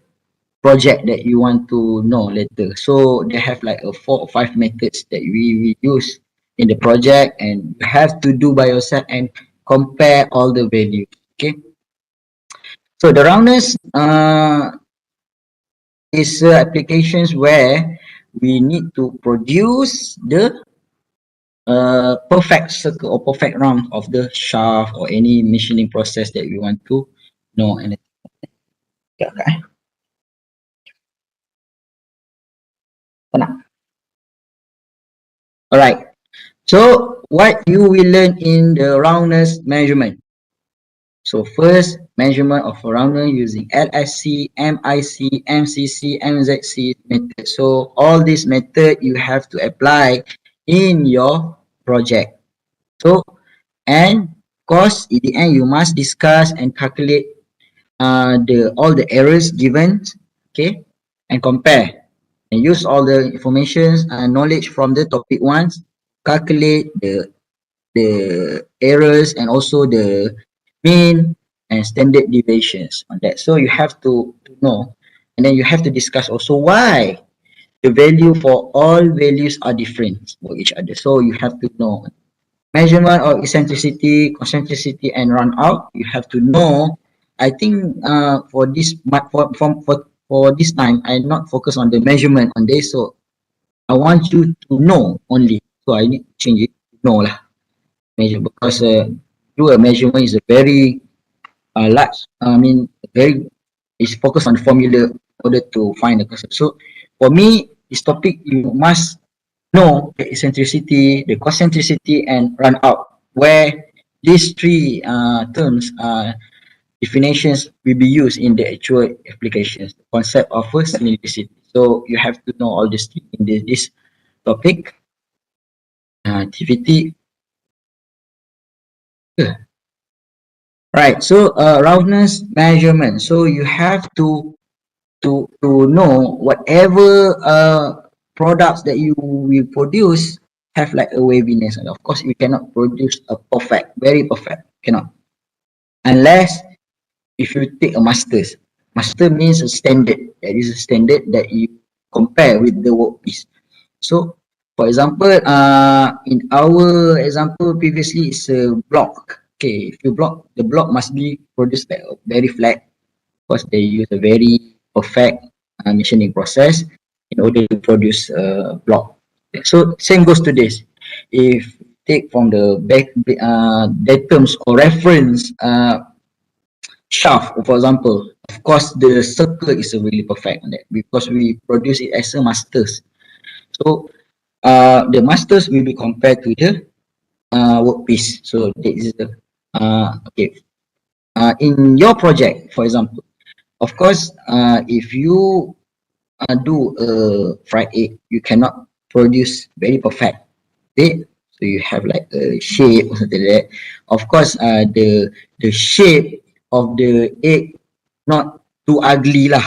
project that you want to know later. So they have like a 4 or 5 methods that we use in the project, and you have to do by yourself and compare all the values. Okay. So the roundness is applications where we need to produce the perfect circle or perfect round of the shaft or any machining process that we want to know. And okay. All right. So what you will learn in the roundness measurement. So first, measurement of a roundness using LSC, MIC, MCC, MZC method. So all these method you have to apply in your project. So, and of course, in the end, you must discuss and calculate the all the errors given, okay, and compare and use all the information and knowledge from the topic ones, calculate the errors and also the mean and standard deviations on that. So you have to know, and then you have to discuss also why the value for all values are different for each other. So you have to know measurement of eccentricity, concentricity, and run out. You have to know. I think for this for this time, I not focus on the measurement on this. So I want you to know only. So I need to change it to know lah. Measure because do a measurement is a very large. I mean, very is focused on formula in order to find the concept. So for me, this topic you must know the eccentricity, the concentricity, and run out. Where these three terms definitions will be used in the actual applications. The concept of simplicity. So you have to know all this in this topic activity. Right. So roundness measurement. So you have to know whatever products that you will produce have like a waviness, and of course we cannot produce a perfect, very perfect, cannot, unless if you take a masters. Master means a standard. That is a standard that you compare with the workpiece. So for example, in our example previously it's a block. Okay, if you block, the block must be produced like very flat because they use a very perfect machining process in order to produce a block. So same goes to this. If take from the back datums or reference shaft, for example, of course the circle is a really perfect on that because we produce it as a masters. So the masters will be compared to the workpiece. So this is the okay. In your project, for example, of course, if you do a fried egg, you cannot produce very perfect egg. So you have like a shape or something like that. Of course, the shape of the egg not too ugly lah.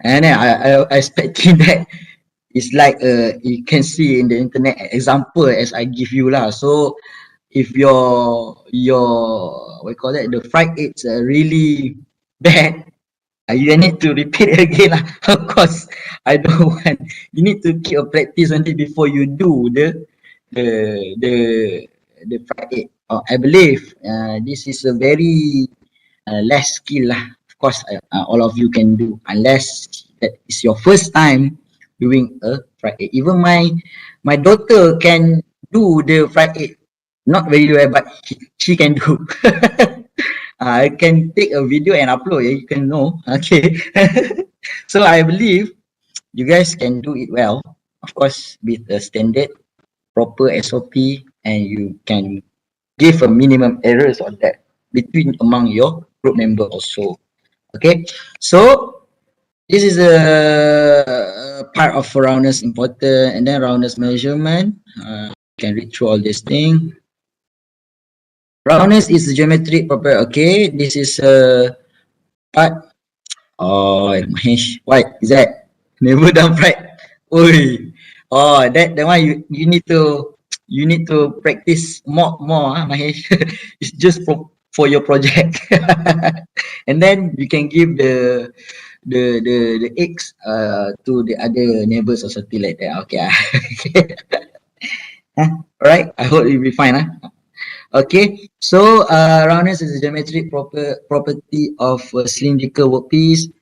And then I expecting that it's like you can see in the internet example as I give you lah. So if your what you call that, the fried eggs are really bad, you need to repeat it again lah. Of course, I don't want. You need to keep a practice on it before you do the the the fried egg. I believe this is a very less skill lah. Of course, all of you can do unless that is your first time doing a fried egg. Even my daughter can do the fried egg, not very well, but she can do. I can take a video and upload. You can know. Okay. So I believe you guys can do it well. Of course, with a standard, proper SOP, and you can give a minimum errors on that between among your group member also. Okay. So this is a part of roundness important, and then roundness measurement. You can read through all this thing. Roundness is geometric property. Okay, this is a part. Oh, Mahesh, what is that? Never done right. Oi. Oh, that one you need to practice more, Mahesh. It's just for your project. And then you can give the eggs to the other neighbors or something like that. Okay. Okay. Huh? All right. I hope you'll be fine. Huh? Okay. So roundness is a geometric property of a cylindrical workpiece.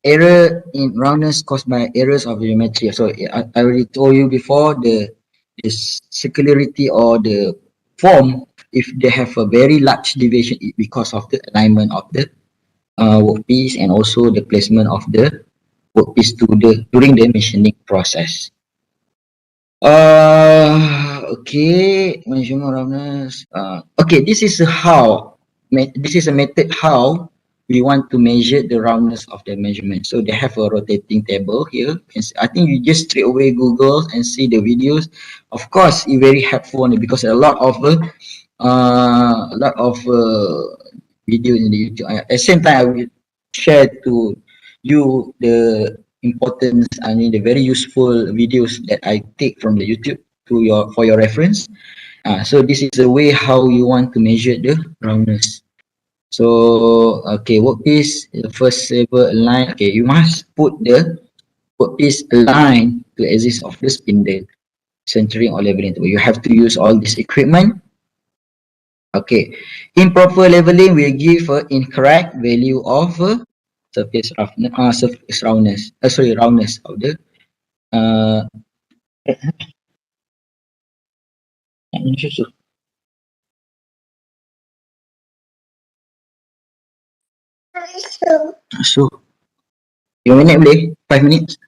Error in roundness caused by errors of geometry. So I already told you before the circularity or the form, if they have a very large deviation because of the alignment of the workpiece and also the placement of the workpiece to the during the machining process. Okay, measurement roughness. Okay, this is how, this is a method how we want to measure the roundness of the measurement. So they have a rotating table here. I think you just straight away Google and see the videos. Of course, it's very helpful on it because a lot of video in the YouTube. At the same time, I will share to you the importance. I mean, the very useful videos that I take from the YouTube to your for your reference. So this is a way how you want to measure the roundness. So okay, workpiece the first level align. Okay, you must put the workpiece align to axis of the spindle, centering or leveling. You have to use all this equipment. Okay, improper leveling will give an incorrect value of surface roundness. Sorry, roundness of the uh. So, you minit boleh? 5 minutes?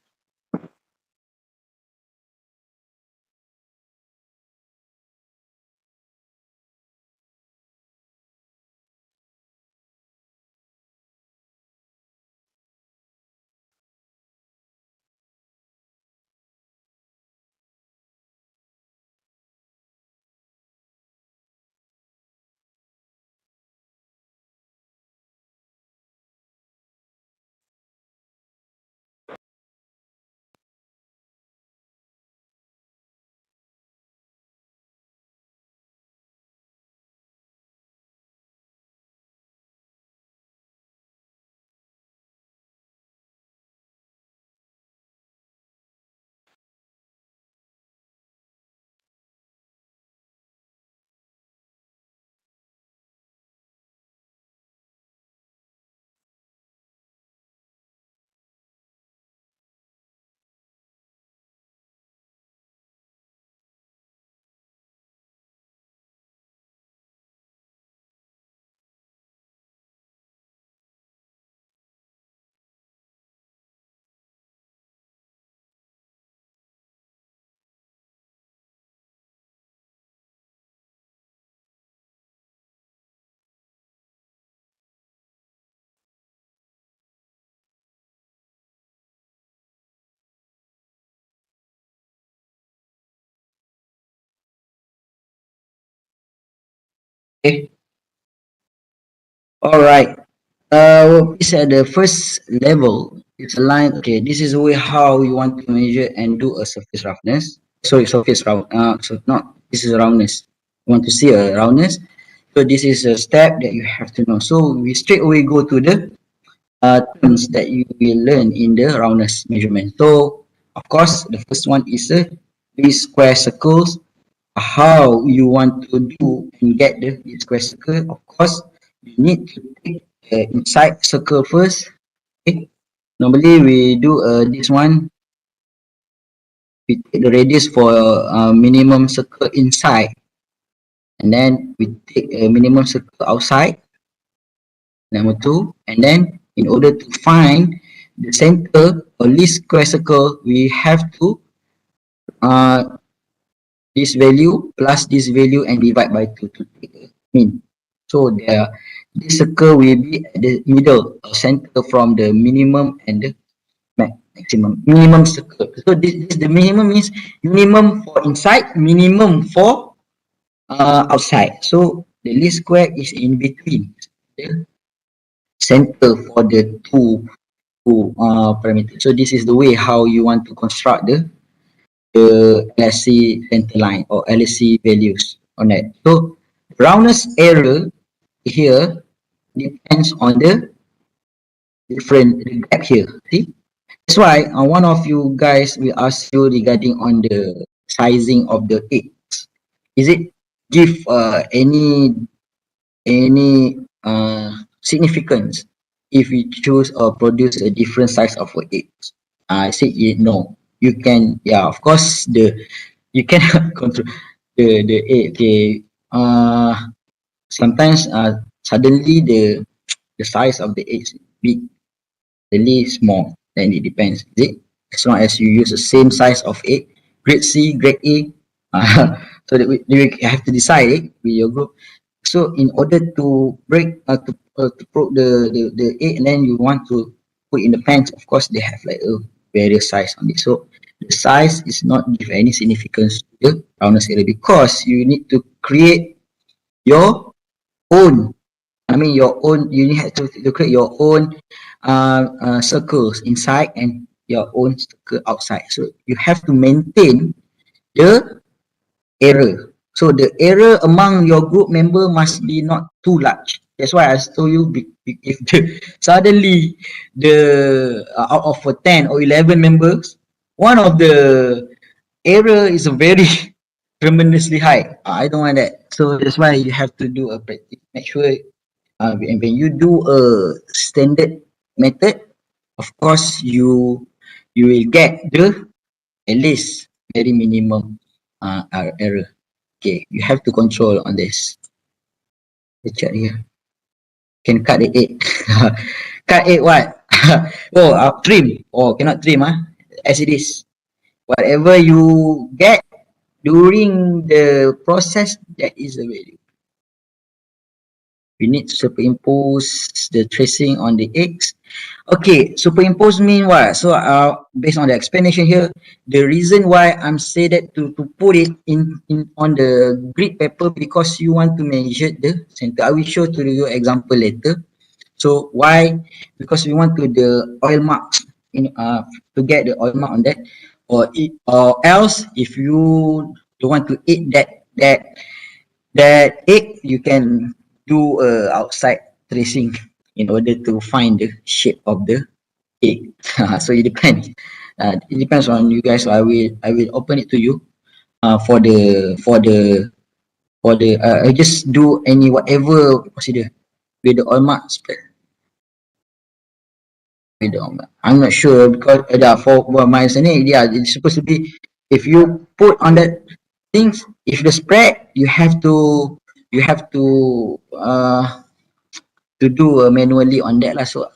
Okay. Alright. It's at the first level. It's a line. Okay, this is the way how you want to measure and do a surface roughness. Sorry, surface round. So not this is roundness. You want to see a roundness. So this is a step that you have to know. So we straight away go to the terms that you will learn in the roundness measurement. So of course, the first one is these square circles. How you want to do and get the square circle. Of course, you need to take the inside circle first. Okay. Normally we do this one. We take the radius for minimum circle inside, and then we take a minimum circle outside. Number two, and then in order to find the center or least square circle, we have to uh, this value plus this value and divide by 2 to take a mean. So this circle will be at the middle or center from the minimum and the maximum. Minimum circle. So this the minimum means minimum for inside, minimum for outside. So the least square is in between the center for the two parameters. So this is the way how you want to construct the LSC center line or LSC values on that. So roundness error here depends on the different gap here. See, that's why one of you guys will ask you regarding on the sizing of the eggs. Is it give any significance if you choose or produce a different size of a egg? I said no. You can, yeah, of course you cannot control the egg. Okay, sometimes suddenly the size of the egg is big, really small. Then it depends. Is it? As long as you use the same size of egg, grade C, grade A, so that we have to decide with your group. So in order to break to put the egg, and then you want to put in the pans, of course they have like a various size on it. So the size is not give any significance to the roundness area because you need to create your own. I mean your own. You have to create your own circles inside and your own circle outside. So you have to maintain the error. So the error among your group member must be not too large. That's why I told you if suddenly the out of 10 or 11 members, one of the error is very tremendously high. I don't want that. So that's why you have to do a practice. Make sure when you do a standard method, of course you will get the at least very minimum error. Okay, you have to control on this. The chat here. Can cut the egg. Cut egg what? Oh, trim. Oh, cannot trim as it is. Whatever you get during the process, that is the value. We need to superimpose the tracing on the eggs. Okay, superimpose mean what? So based on the explanation here, the reason why I'm say that to put it in on the grid paper because you want to measure the center. I will show to you example later. So why? Because we want to the oil marks to get the oil mark on that, or else if you don't want to eat that egg, you can do outside tracing in order to find the shape of the egg. So it depends. It depends on you guys. So I will open it to you. For the I just do any whatever procedure with the oil mark spread. With the oil mark. I'm not sure because for my understanding, yeah, it's supposed to be if you put on that things, if the spread, you have to do manually on that lah. So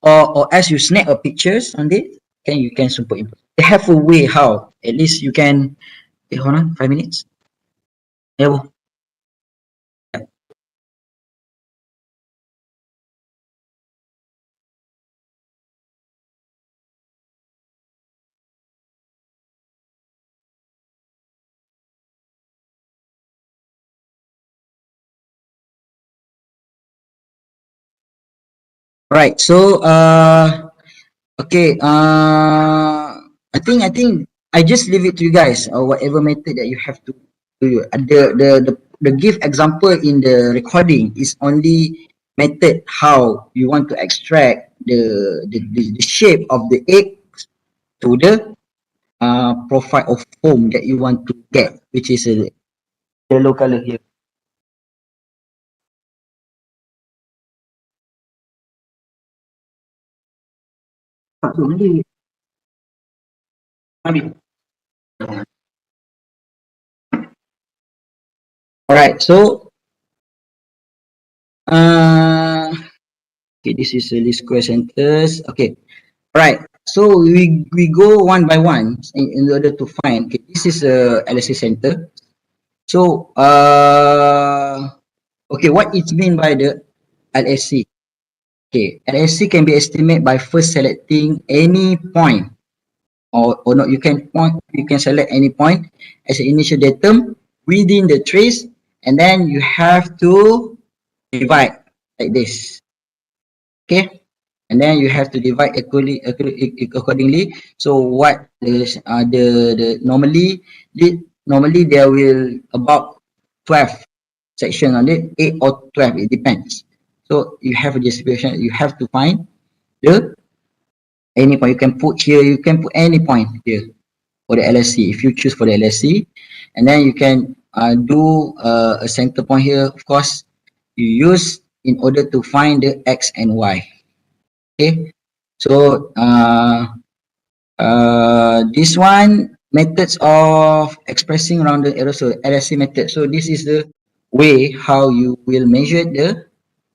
or as you snap a pictures on it, you can superimpose. They have a way how at least you can. Hold on, 5 minutes. Yeah, bro. Right. So okay. I think I just leave it to you guys or whatever method that you have to do. The give example in the recording is only method how you want to extract the shape of the egg to the profile of foam that you want to get, which is a yellow color here. All right. So okay, this is a list square centers. Okay. All right. So we go one by one in order to find. Okay, this is a LSA center. So okay, what it mean by the LSC? Okay, LSC can be estimated by first selecting any point or not. You can select any point as an initial datum within the trace, and then you have to divide like this. Okay, and then you have to divide accordingly. So what the normally there will about 12 section on it, 8 or 12, it depends. So you have a distribution you have to find. the any point. You can put here, you can put any point here for the LSC if you choose for the LSC, and then you can do a center point here. Of course, you use in order to find the X and Y. Okay, so this one methods of expressing rounded error, so LSC method. So this is the way how you will measure the,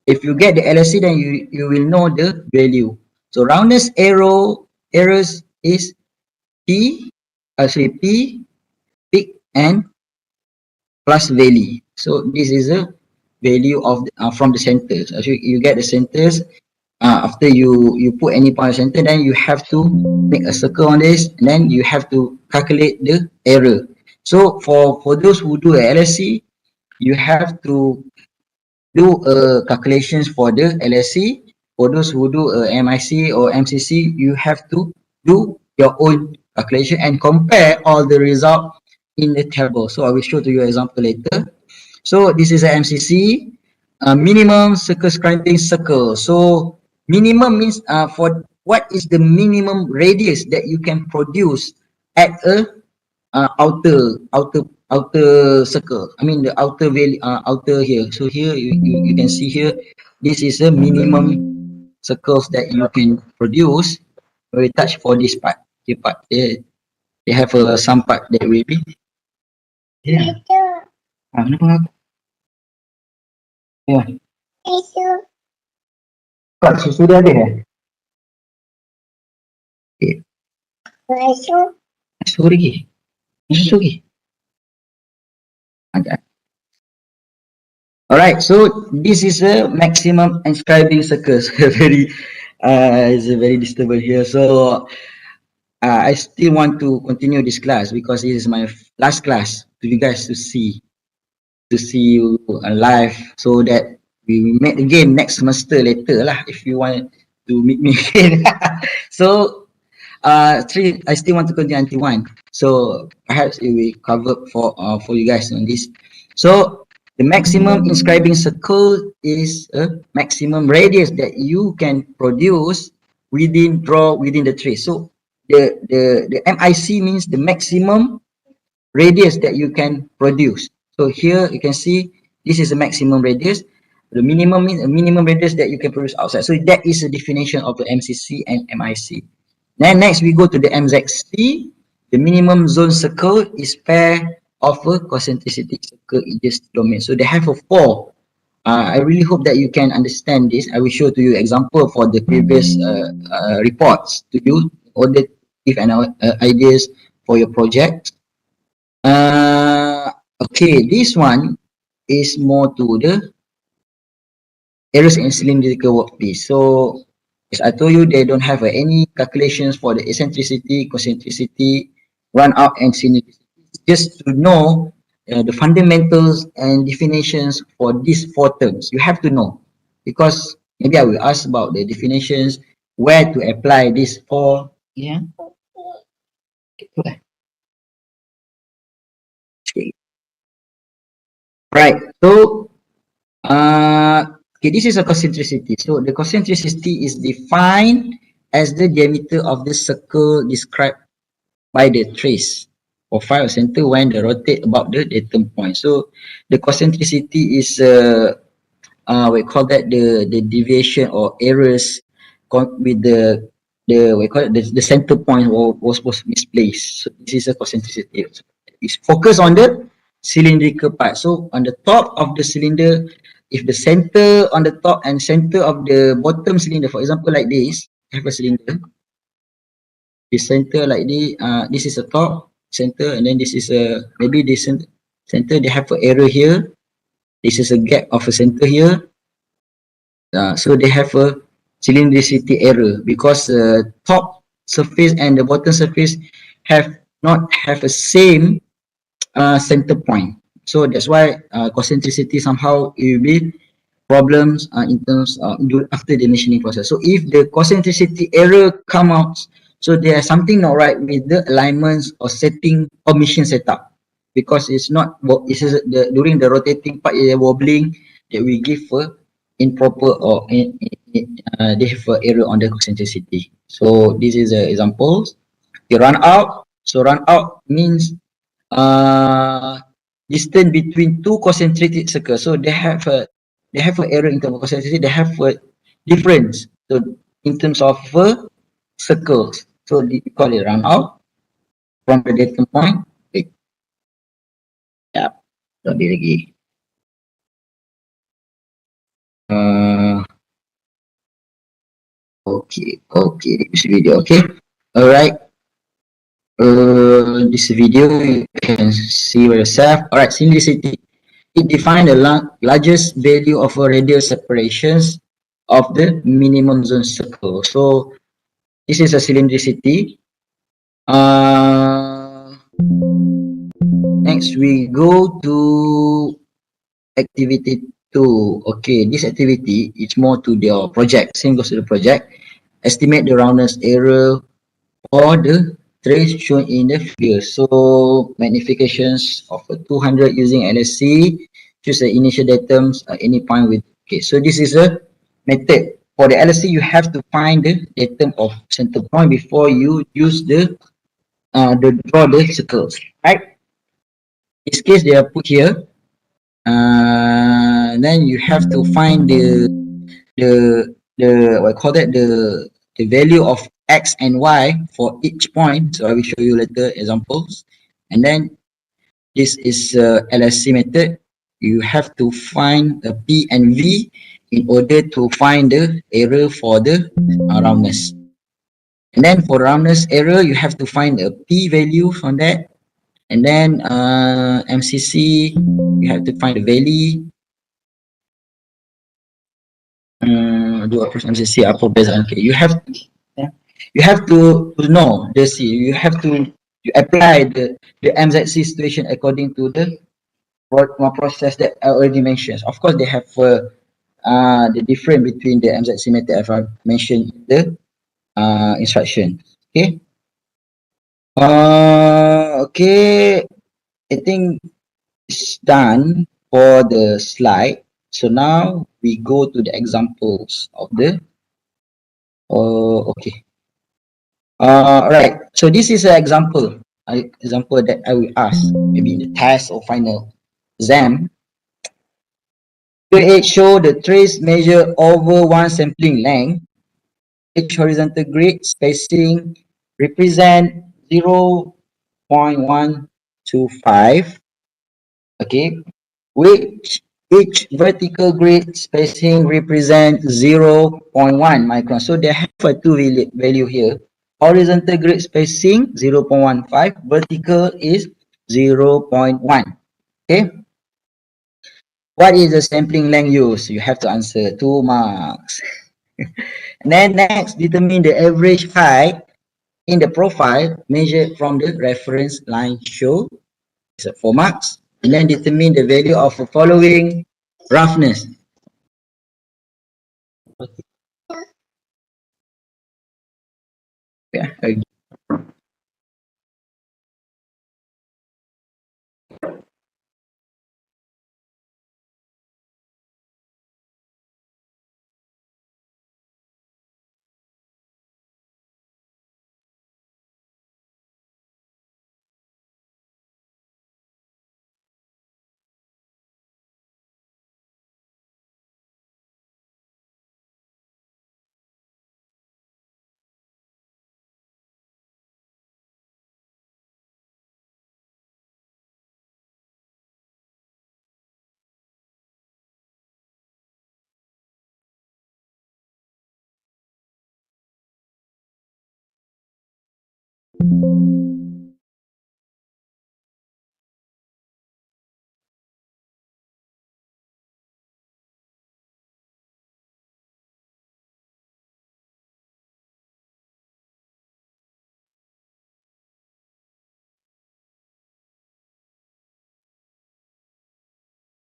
if you get the LSC, then you will know the value. So roundness errors is P, P, peak and plus value. So this is a value of from the centers. So you get the centers. After you put any point of center, then you have to make a circle on this, and then you have to calculate the error. So for those who do a LSC, you have to do calculations for the LSC. For those who do a MIC or MCC, you have to do your own calculation and compare all the result in the table. So I will show to you an example later. So this is a MCC, minimum circumscribing circle. So minimum means for what is the minimum radius that you can produce at a outer circle. I mean the outer value, outer here. So here you can see here, this is a minimum circles that you can produce when we touch for this part. The part they have some part that will be. Yeah. Kenapa? Ya. Kak, susu dia ada eh? Okay. Susu lagi. Susu lagi. Okay. Alright, so this is a maximum inscribing circles. Very, it's very disturbing here. So I still want to continue this class because this is my last class to you guys to see you live, so that we meet again next semester later lah if you want to meet me again. So I still want to continue until 1. So perhaps it will cover for you guys on this. So the maximum inscribing circle is a maximum radius that you can produce draw within the trace. So the MIC means the maximum radius that you can produce. So here you can see this is the maximum radius. The minimum means a minimum radius that you can produce outside. So that is the definition of the MCC and MIC. Then next we go to the MZC. The minimum zone circle is pair of a concentricity circle in this domain. So they have a 4. I really hope that you can understand this. I will show to you example for the previous reports to you in order to give an ideas for your project. Okay, this one is more to the errors in cylindrical workpiece. So as I told you, they don't have any calculations for the eccentricity, concentricity, run out and cylindricity. Just to know the fundamentals and definitions for these 4 terms. You have to know, because maybe I will ask about the definitions, where to apply these 4. Yeah. Okay. Right. So okay, this is a concentricity. So the concentricity is defined as the diameter of the circle described by the trace or file center when they rotate about the datum point. So the concentricity is we call that the deviation or errors with the we call it the center point was misplaced. So this is a concentricity. It's focused on the cylindrical part. So on the top of the cylinder, if the center on the top and center of the bottom cylinder, for example, like this, have a cylinder. The center like this is a top center, and then this is a maybe this center. They have an error here. This is a gap of a center here. So they have a cylindricity error because the top surface and the bottom surface have not have a same center point. So that's why concentricity somehow it will be problems in terms after the machining process. So if the concentricity error come out, so there's something not right with the alignments or setting or machine setup, because it's not during the rotating part is wobbling that we give a improper or they have an error on the concentricity. So this is the examples. They run out. So run out means uh, distance between two concentrated circles. So they have an error in terms of concentricity. They have a difference. So in terms of circles. So we call it run out from the datum point. Okay. Yeah. Lebih lagi. Uh, okay, this video, okay. Alright, this video you can see for yourself. Alright, simplicity. It defines the largest value of a radial separations of the minimum zone circle. So this is a cylindricity. Next we go to activity 2. Okay, this activity is more to the project. Same goes to the project. Estimate the roundness error for the trace shown in the figure. So magnifications of a 200 using LSC. Choose the initial datums at any point with. Okay, so this is a method. For the LSC, you have to find the datum of center point before you use the draw the circles. Right? In this case, they are put here. Then you have to find the what I call that the value of x and y for each point. So I will show you later examples. And then this is LSC method. You have to find a p and v in order to find the error for the roundness. And then for roundness error, you have to find a p value from that. And then MCC, you have to find the value. Do approach MCC upper base. Okay, you have to know the C. You have to you apply the MZC situation according to the process that I already mentioned. Of course, they have the difference between the MZC method as I mentioned in the instruction. Okay. Okay. I think it's done for the slide. So now we go to the examples of the. Okay. Right. So this is an example that I will ask maybe in the test or final exam. Figure 8 show the trace measure over one sampling length. Each horizontal grid spacing represent 0.125. Okay. Which each vertical grid spacing represent 0.1 micron. So they have a two value here. Horizontal grid spacing 0.15, vertical is 0.1. Okay. What is the sampling length used? You have to answer 2 marks. And then next, determine the average height in the profile measured from the reference line show. It's 4 marks. And then determine the value of the following roughness. Yeah.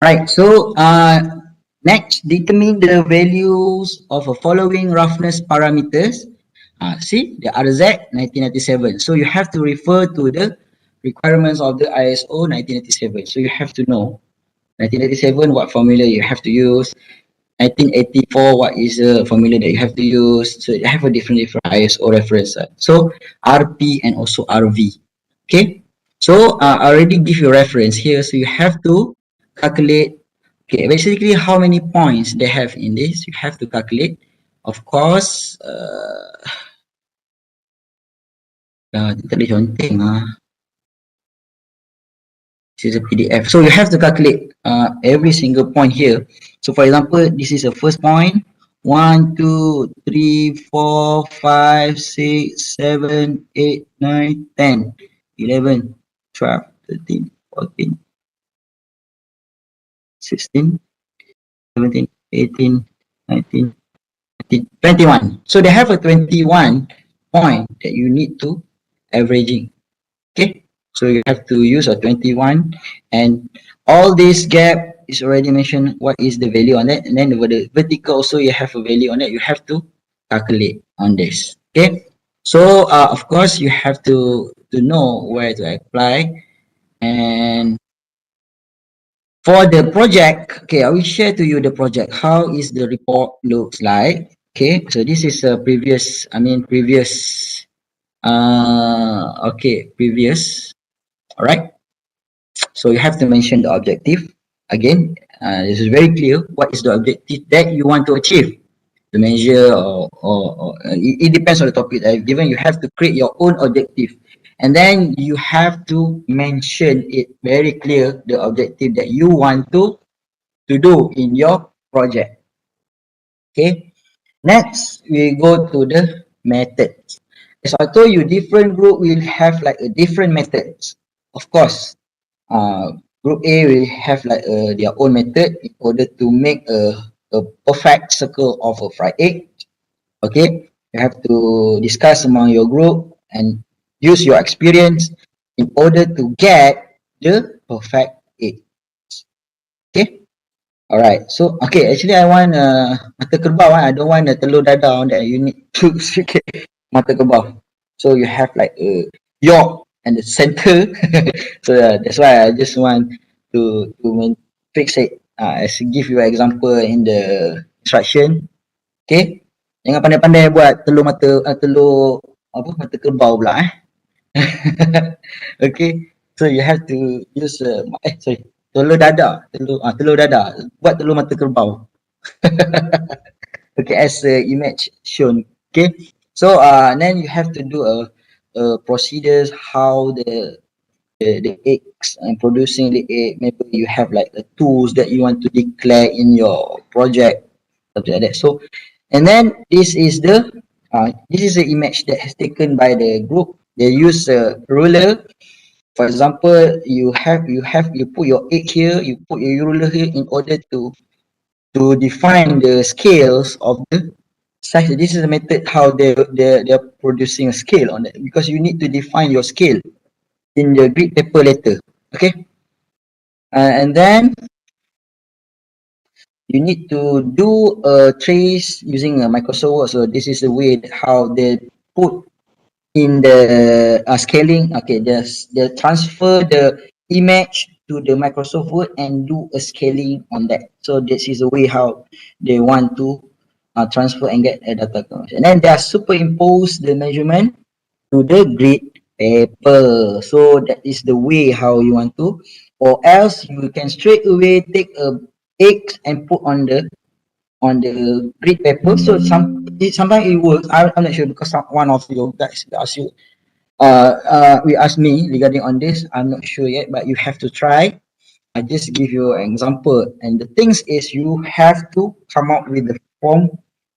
Right. So next, determine the values of the following roughness parameters. See the RZ 1997. So you have to refer to the requirements of the ISO 1997. So you have to know 1997 what formula you have to use. 1984, what is the formula that you have to use? So you have a different ISO reference. So RP and also RV. Okay. So I already give you reference here. So you have to calculate. Okay, basically how many points they have in this, you have to calculate. Of course, tak boleh conteng this is a PDF. So you have to calculate every single point here. So for example, this is the first point. 1, 2, 3, 4, 5, 6, 7, 8, 9, 10, 11, 12, 13, 14, 16, 17, 18, 19, 20, 21. So they have a 21 point that you need to averaging. Okay, so you have to use a 21, and all this gap is already mentioned what is the value on that, and then over the vertical also you have a value on it, you have to calculate on this. Okay, so of course you have to know where to apply. And for the project, okay, I will share to you the project, how is the report looks like. Okay, so this is a previous okay, previous. All right. So you have to mention the objective. Again, this is very clear. What is the objective that you want to achieve? To measure it depends on the topic that I've given. You have to create your own objective. And then you have to mention it very clear, the objective that you want to do in your project. Okay. Next, we go to the methods. As I told you, different group will have like a different methods. Of course, uh, group A will have like their own method in order to make a perfect circle of a fried egg. Okay, you have to discuss among your group and use your experience in order to get the perfect egg. Okay, all right. So okay, actually I want mata kerbau. I don't want a telur dadah on that. You need to okay, mata kerbau. So you have like a yolk and the center. So that's why I just want to fix it. As give you an example in the instruction. Okay. Jangan pandai-pandai buat telur apa mata kerbau pula Okay. So you have to use sorry, telur dadah, buat telur mata kerbau. Okay, as the image shown. Okay, so then you have to do a procedures how the eggs and producing the egg. Maybe you have like the tools that you want to declare in your project, something like that. So, and then this is the image that has taken by the group. They use a ruler. For example, you put your egg here, you put your ruler here in order to define the scales of the size. This is the method how they're producing a scale on that, because you need to define your scale in the grid paper later. Okay, and then you need to do a trace using a Microsoft Word. So this is the way how they put in the scaling. Okay, they transfer the image to the Microsoft Word and do a scaling on that. So this is the way how they want to transfer and get a data conversion. And then they are superimpose the measurement to the grid paper. So that is the way how you want to, or else you can straight away take a X and put on the grid paper. So sometimes it works. I'm not sure because one of you guys ask you we asked me regarding on this. I'm not sure yet, but you have to try. I just give you an example. And the things is you have to come up with the form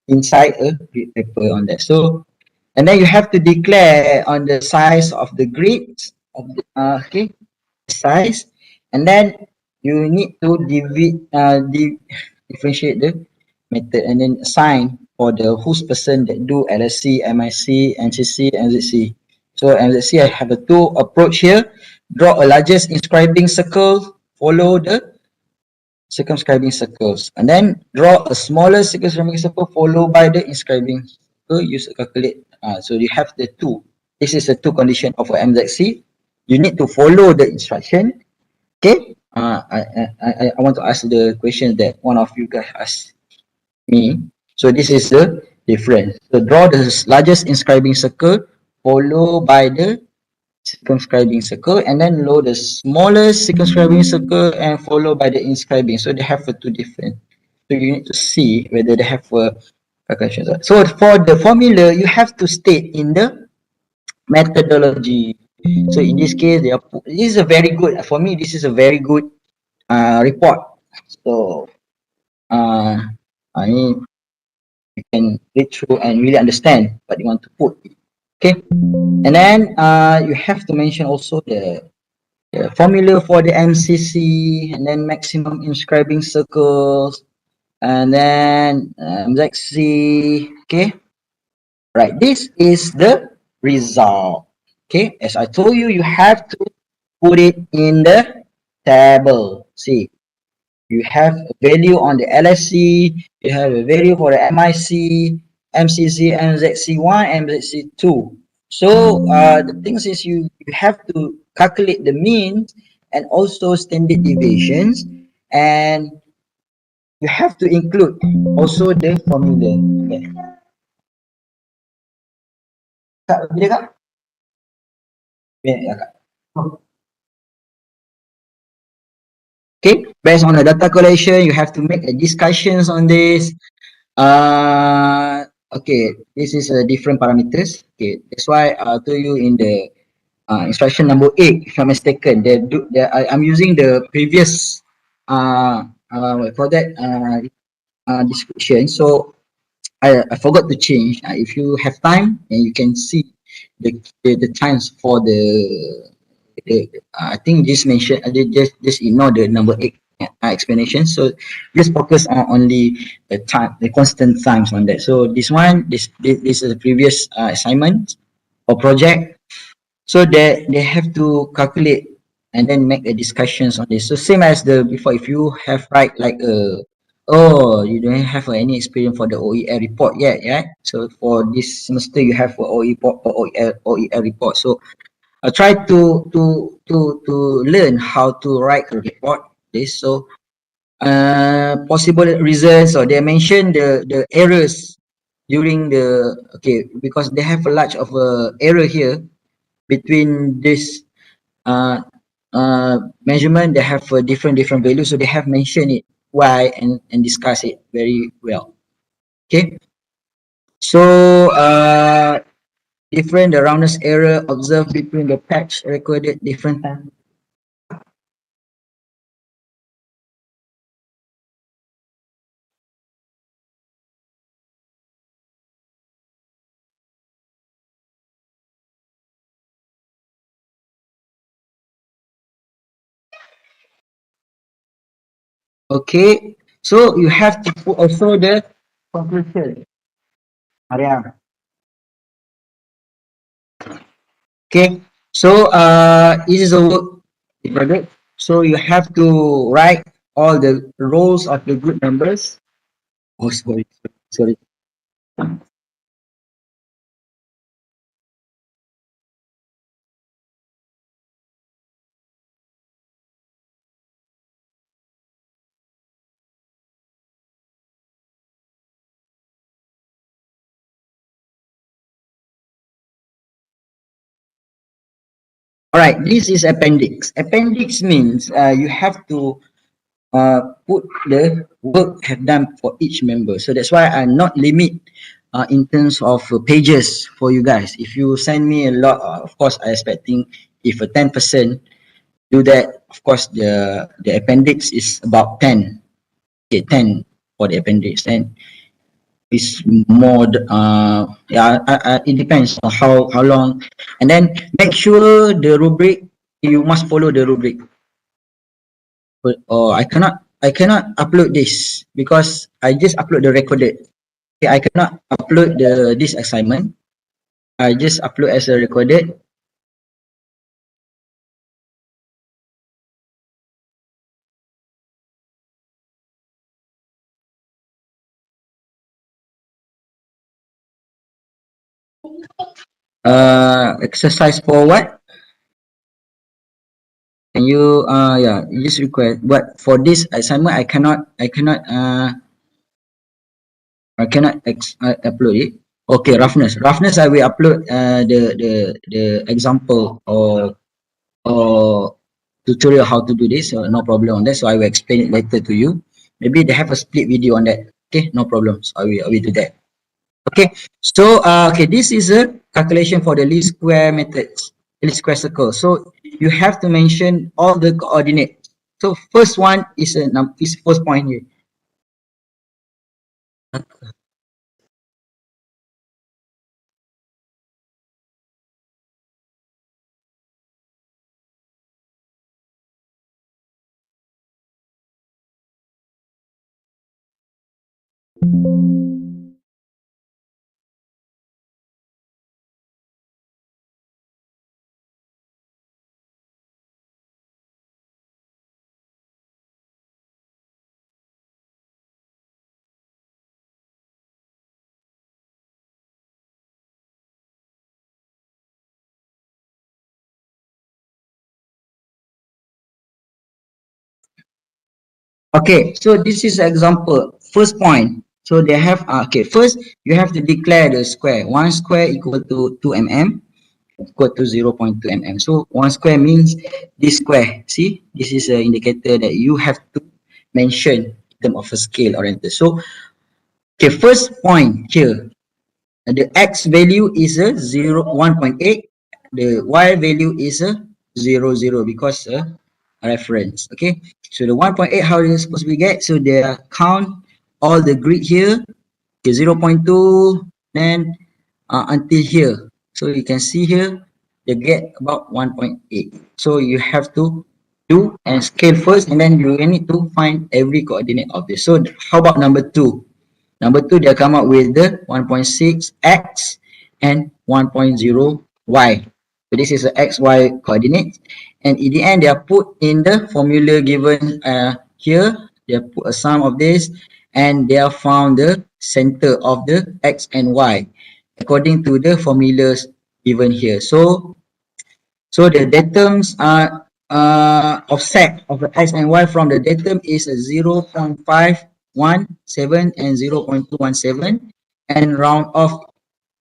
inside a grid paper on that. So, and then you have to declare on the size of the grids of the, okay, size, and then you need to differentiate the method and then assign for the host person that do LSC, MIC, NCC, MZC. So MZC, I have a two approach here. Draw a largest inscribing circle, follow the circumscribing circles, and then draw a smaller circumscribing circle followed by the inscribing circle. Use a calculate. So you have the two. This is the two condition of a MZC. You need to follow the instruction. Okay. I want to ask the question that one of you guys asked. me. So this is the difference. So draw the largest inscribing circle, followed by the circumscribing circle, and then below the smallest circumscribing circle and followed by the inscribing. So they have a two different. So you need to see whether they have a calculation. So for the formula, you have to state in the methodology. So in this case, this is a very good, for me, this is a very good report. So uh, I mean, you can read through and really understand what you want to put. Okay, and then you have to mention also the formula for the MCC, and then maximum inscribing circles, and then MZC. Okay, right. This is the result. Okay, as I told you, you have to put it in the table. See, you have a value on the LSC, you have a value for the MIC, MCC, MZC1, MZC2. So the things is you have to calculate the means and also standard deviations, and you have to include also the formula. Okay. Kak, boleh kak? Ya, kak. Okay, based on the data collection, you have to make a discussions on this. Okay, this is a different parameters. Okay, that's why I told you in the instruction number 8, if I'm mistaken, I'm using the previous for that description. So I forgot to change. If you have time, and you can see the times for I think just mention just ignore the number 8 explanation. So just focus on only the time, the constant times on that. So this is the previous assignment or project. So they have to calculate and then make a discussions on this. So same as the before, if you have write like oh, you don't have any experience for the OER report yet, yeah. So for this semester you have for OER report. So try to learn how to write a report. This so possible reasons, or they mention the errors during the okay, because they have a large of error here between this uh, measurement. They have a different values, so they have mentioned it why and discuss it very well. Okay, so different the roundness error observed between the patch recorded different time. Okay, so you have to put also the conclusion. Maria. Okay, so this is a work project. So you have to write all the roles of the group members. Oh, sorry. All right, this is appendix. Appendix means you have to put the work have done for each member. So that's why I not limit in terms of pages for you guys. If you send me a lot, of course, I expecting if a 10% do that, of course, the appendix is about 10. Okay, 10 for the appendix. And it's more, yeah, it depends on how long. And then make sure the rubric, you must follow the rubric. But oh, I cannot upload this because I just upload the recorded. Okay, I cannot upload this assignment. I just upload as a recorded. Exercise for what? Can you yeah, you just request. But for this assignment, I cannot I cannot upload it. Okay, roughness. Roughness, I will upload the example or tutorial how to do this. So no problem on that. So I will explain it later to you. Maybe they have a split video on that. Okay, no problem. So I will do that. Okay. So okay, this is a calculation for the least square methods, least square circle. So you have to mention all the coordinates. So first one is is first point here. Okay, so this is example. First point. So they have okay. First, you have to declare the square. One square equal to 2 mm, equal to 0.2 mm. So one square means this square. See, this is an indicator that you have to mention in terms of a scale oriented. So okay, first point here. The x value is a 1.8. The y value is a 0 because a reference. Okay, so the 1.8, how is it supposed to be get? So they count all the grid here. Okay, 0.2, then until here. So you can see here they get about 1.8. So you have to do and scale first, and then you need to find every coordinate of this. So how about number two? Number two, they come up with the 1.6 x and 1.0 y. So this is the x, y coordinates. And in the end, they are put in the formula given here. They put a sum of this and they have found the center of the x and y according to the formulas given here. So the datums are offset of the x and y from the datum is 0.517 and 0.217 and round off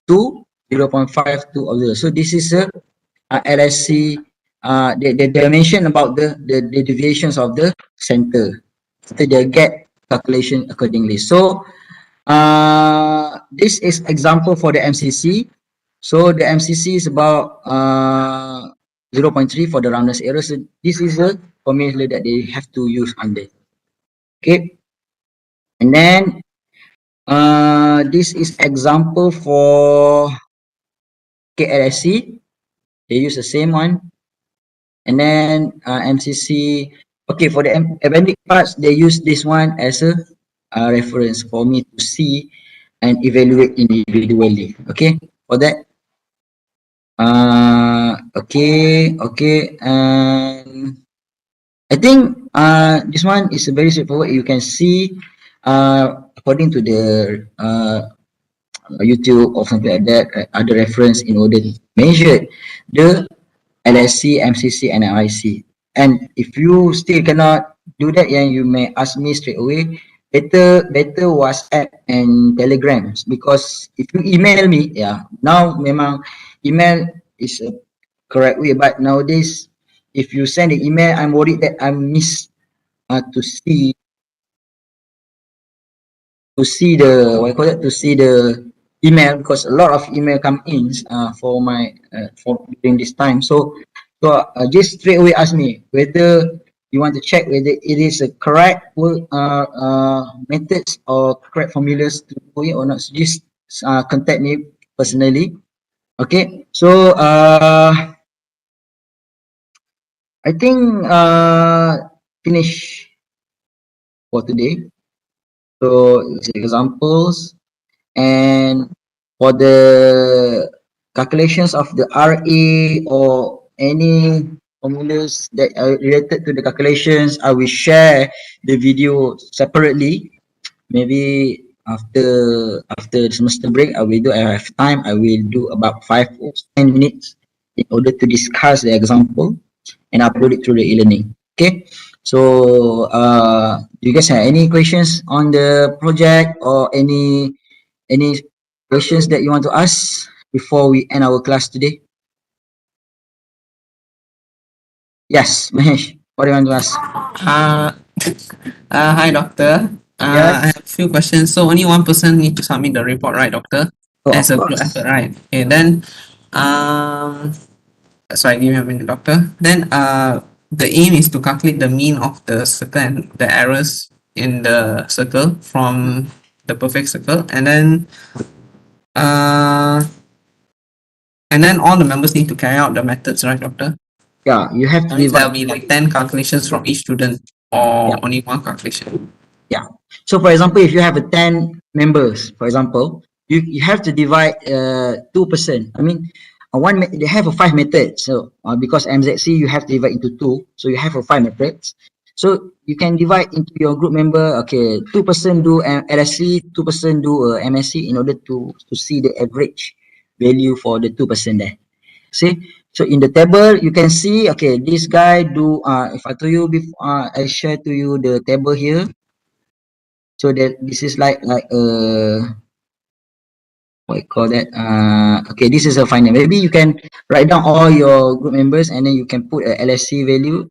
to 0.52 of the. So this is a LSC, the dimension about the deviations of the center. So they get calculation accordingly. So this is example for the MCC. So the MCC is about 0.3 for the roundness error. So this is the formula that they have to use on this. Okay. And then this is example for KLSC. They use the same one. And then MCC. Okay, for the appendix parts, they use this one as a reference for me to see and evaluate individually. Okay, for that. Okay, and I think this one is very straightforward. You can see according to the YouTube or something like that, other reference in order to measure the LSC, MCC, and MIC. And if you still cannot do that, then you may ask me straight away. Better WhatsApp and Telegrams, because if you email me, yeah, now memang email is a correct way, but nowadays if you send an email, I'm worried that I miss to see the what I call it, to see the email, because a lot of email come in for my for during this time. So just straight away ask me whether you want to check whether it is a correct methods or correct formulas to do it or not. So just contact me personally. Okay. So I think finish for today. So it's examples. And for the calculations of the RA or any formulas that are related to the calculations, I will share the video separately. Maybe after the semester break, I have time, I will do about 5 or 10 minutes in order to discuss the example and upload it through the e-learning. Okay. So do you guys have any questions on the project or any Any questions that you want to ask before we end our class today? Yes, Mahesh. What do you want to ask? Uh, Hi, doctor. I Yes. have a few questions. So only one person need to submit the report, right, doctor? Oh, As of a group effort, course. right? Okay, then, um, sorry, give me a minute, doctor. Then, the aim is to calculate the mean of the circle and the errors in the circle from the perfect circle, uh, and then all the members need to carry out the methods, right, doctor? Yeah, you have to That means there'll divide. be like 10 calculations from each student, Yeah. or only one calculation. Yeah. So for example, if you have a 10 members, for example, you have to divide 2%. I mean, they have a five methods. So because MZC, you have to divide into two. So you have a five methods. So you can divide into your group member. Okay, 2% do LSC, 2% do MSC in order to see the average value for the 2% there. See, so in the table you can see, okay, this guy do if I told you before, I share to you the table here. So that this is like what you call that, okay, this is a final. Maybe you can write down all your group members and then you can put a LSC value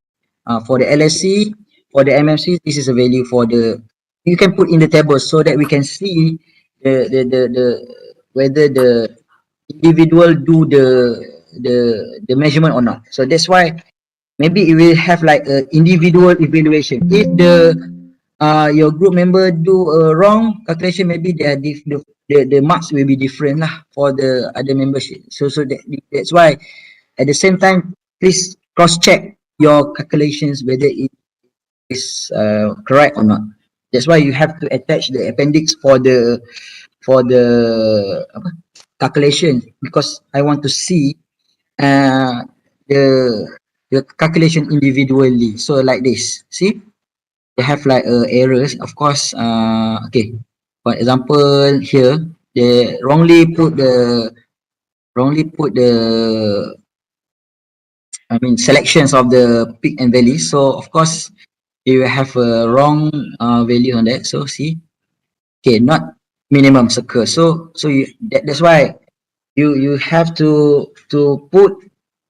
for the LSC. For the MMC, this is a value for the, you can put in the table so that we can see the whether the individual do the measurement or not. So that's why maybe it will have like a individual evaluation. If your group member do a wrong calculation, maybe the marks will be different lah for the other membership. So that's why at the same time, please cross check your calculations whether it is correct or not. That's why you have to attach the appendix for the apa, calculation, because I want to see uh, the the calculation individually. So like this, see, they have like errors. Of course, okay. For example, here they wrongly put the I mean selections of the peak and valley. So of course, you will have a wrong value on that. So see, okay, not minimum circle. That's why you have to put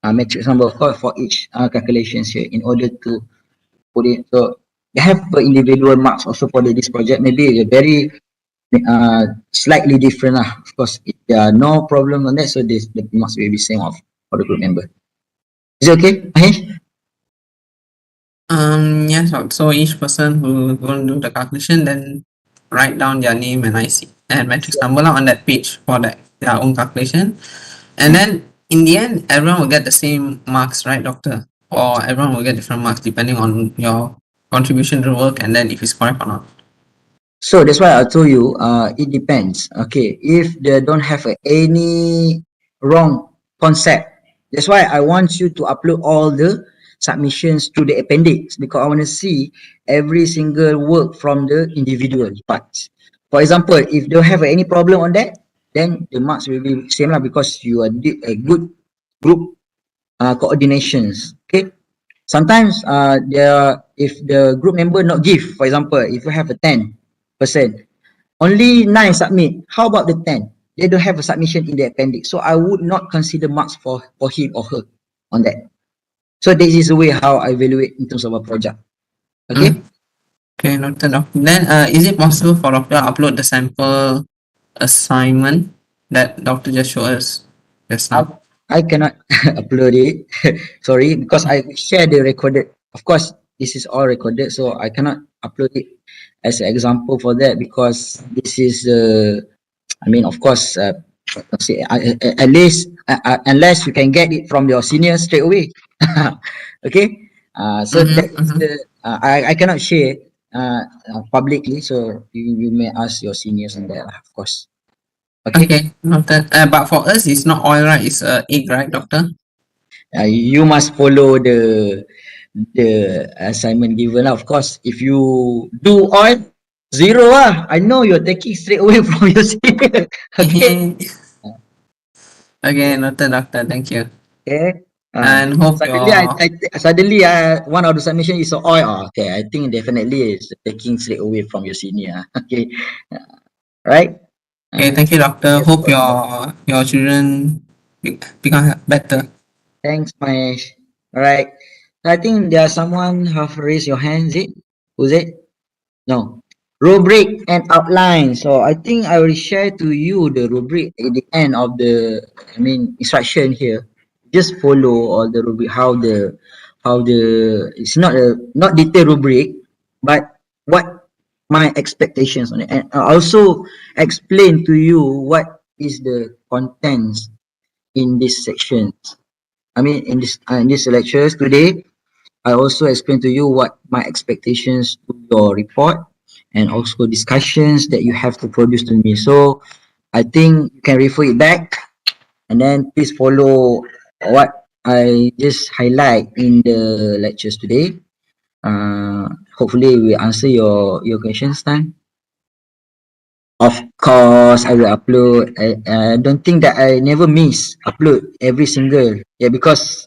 a matrix number of course for each calculations here in order to put it. So they have individual marks also for this project. Maybe a very slightly different lah. Of course, if there are no problem on that, so this the marks will be same of for the group member. Is it okay, Mahesh? Yes, so each person who going to do the calculation then write down their name and IC and matrix number lah on that page for their own calculation. And then in the end, everyone will get the same marks, right, doctor? Or everyone will get different marks depending on your contribution to the work and then if it's correct or not. So that's why I told you, it depends. Okay, if they don't have any wrong concept, that's why I want you to upload all the submissions to the appendix, because I want to see every single work from the individual parts. For example, if they have any problem on that, then the marks will be same lah, because you are did a good group coordinations. Okay. Sometimes if the group member not give, for example, if you have a 10%, only 9 submit. How about the 10? They don't have a submission in the appendix. So I would not consider marks for him or her on that. So this is the way how I evaluate in terms of a project. Okay? Okay, noted, doctor. Then is it possible for doctor to upload the sample assignment that doctor just showed us just I, now? I cannot upload it. Sorry, because I share the recorded. Of course, this is all recorded, so I cannot upload it as an example for that, because this is I mean, of course, say, at least unless you can get it from your senior straight away. Okay, so that Mm-hmm, is mm-hmm. I cannot share publicly, so you may ask your seniors on that, of course. Okay, Okay, noted. But for us, it's not oil, right? It's egg, right, doctor? you must follow the assignment given lah. Of course, if you do all zero I know you're taking straight away from your senior. Okay. Okay, noted, doctor. Thank you. Okay. And hope Suddenly, your suddenly, one of the submission is oil. Okay, I think definitely is taking straight away from your senior. Okay, right? Okay, thank you, doctor. Yes, Hope your children become better. thanks, Mahesh. All right. I think there's someone have raised your hand. Is it? Who's it? No. Rubric and outline. So I think I will share to you the rubric at the end of the, instruction here. Just follow all the rubric, how the it's not a not detailed rubric, but what my expectations on it, and I also explain to you what is the contents in this section. In this lectures today, I also explain to you what my expectations to your report and also discussions that you have to produce to me. So I think you can refer it back and then please follow what I just highlight in the lectures today. Hopefully we answer your questions time. Of course, I will upload. I don't think that I never miss upload every single. Yeah, because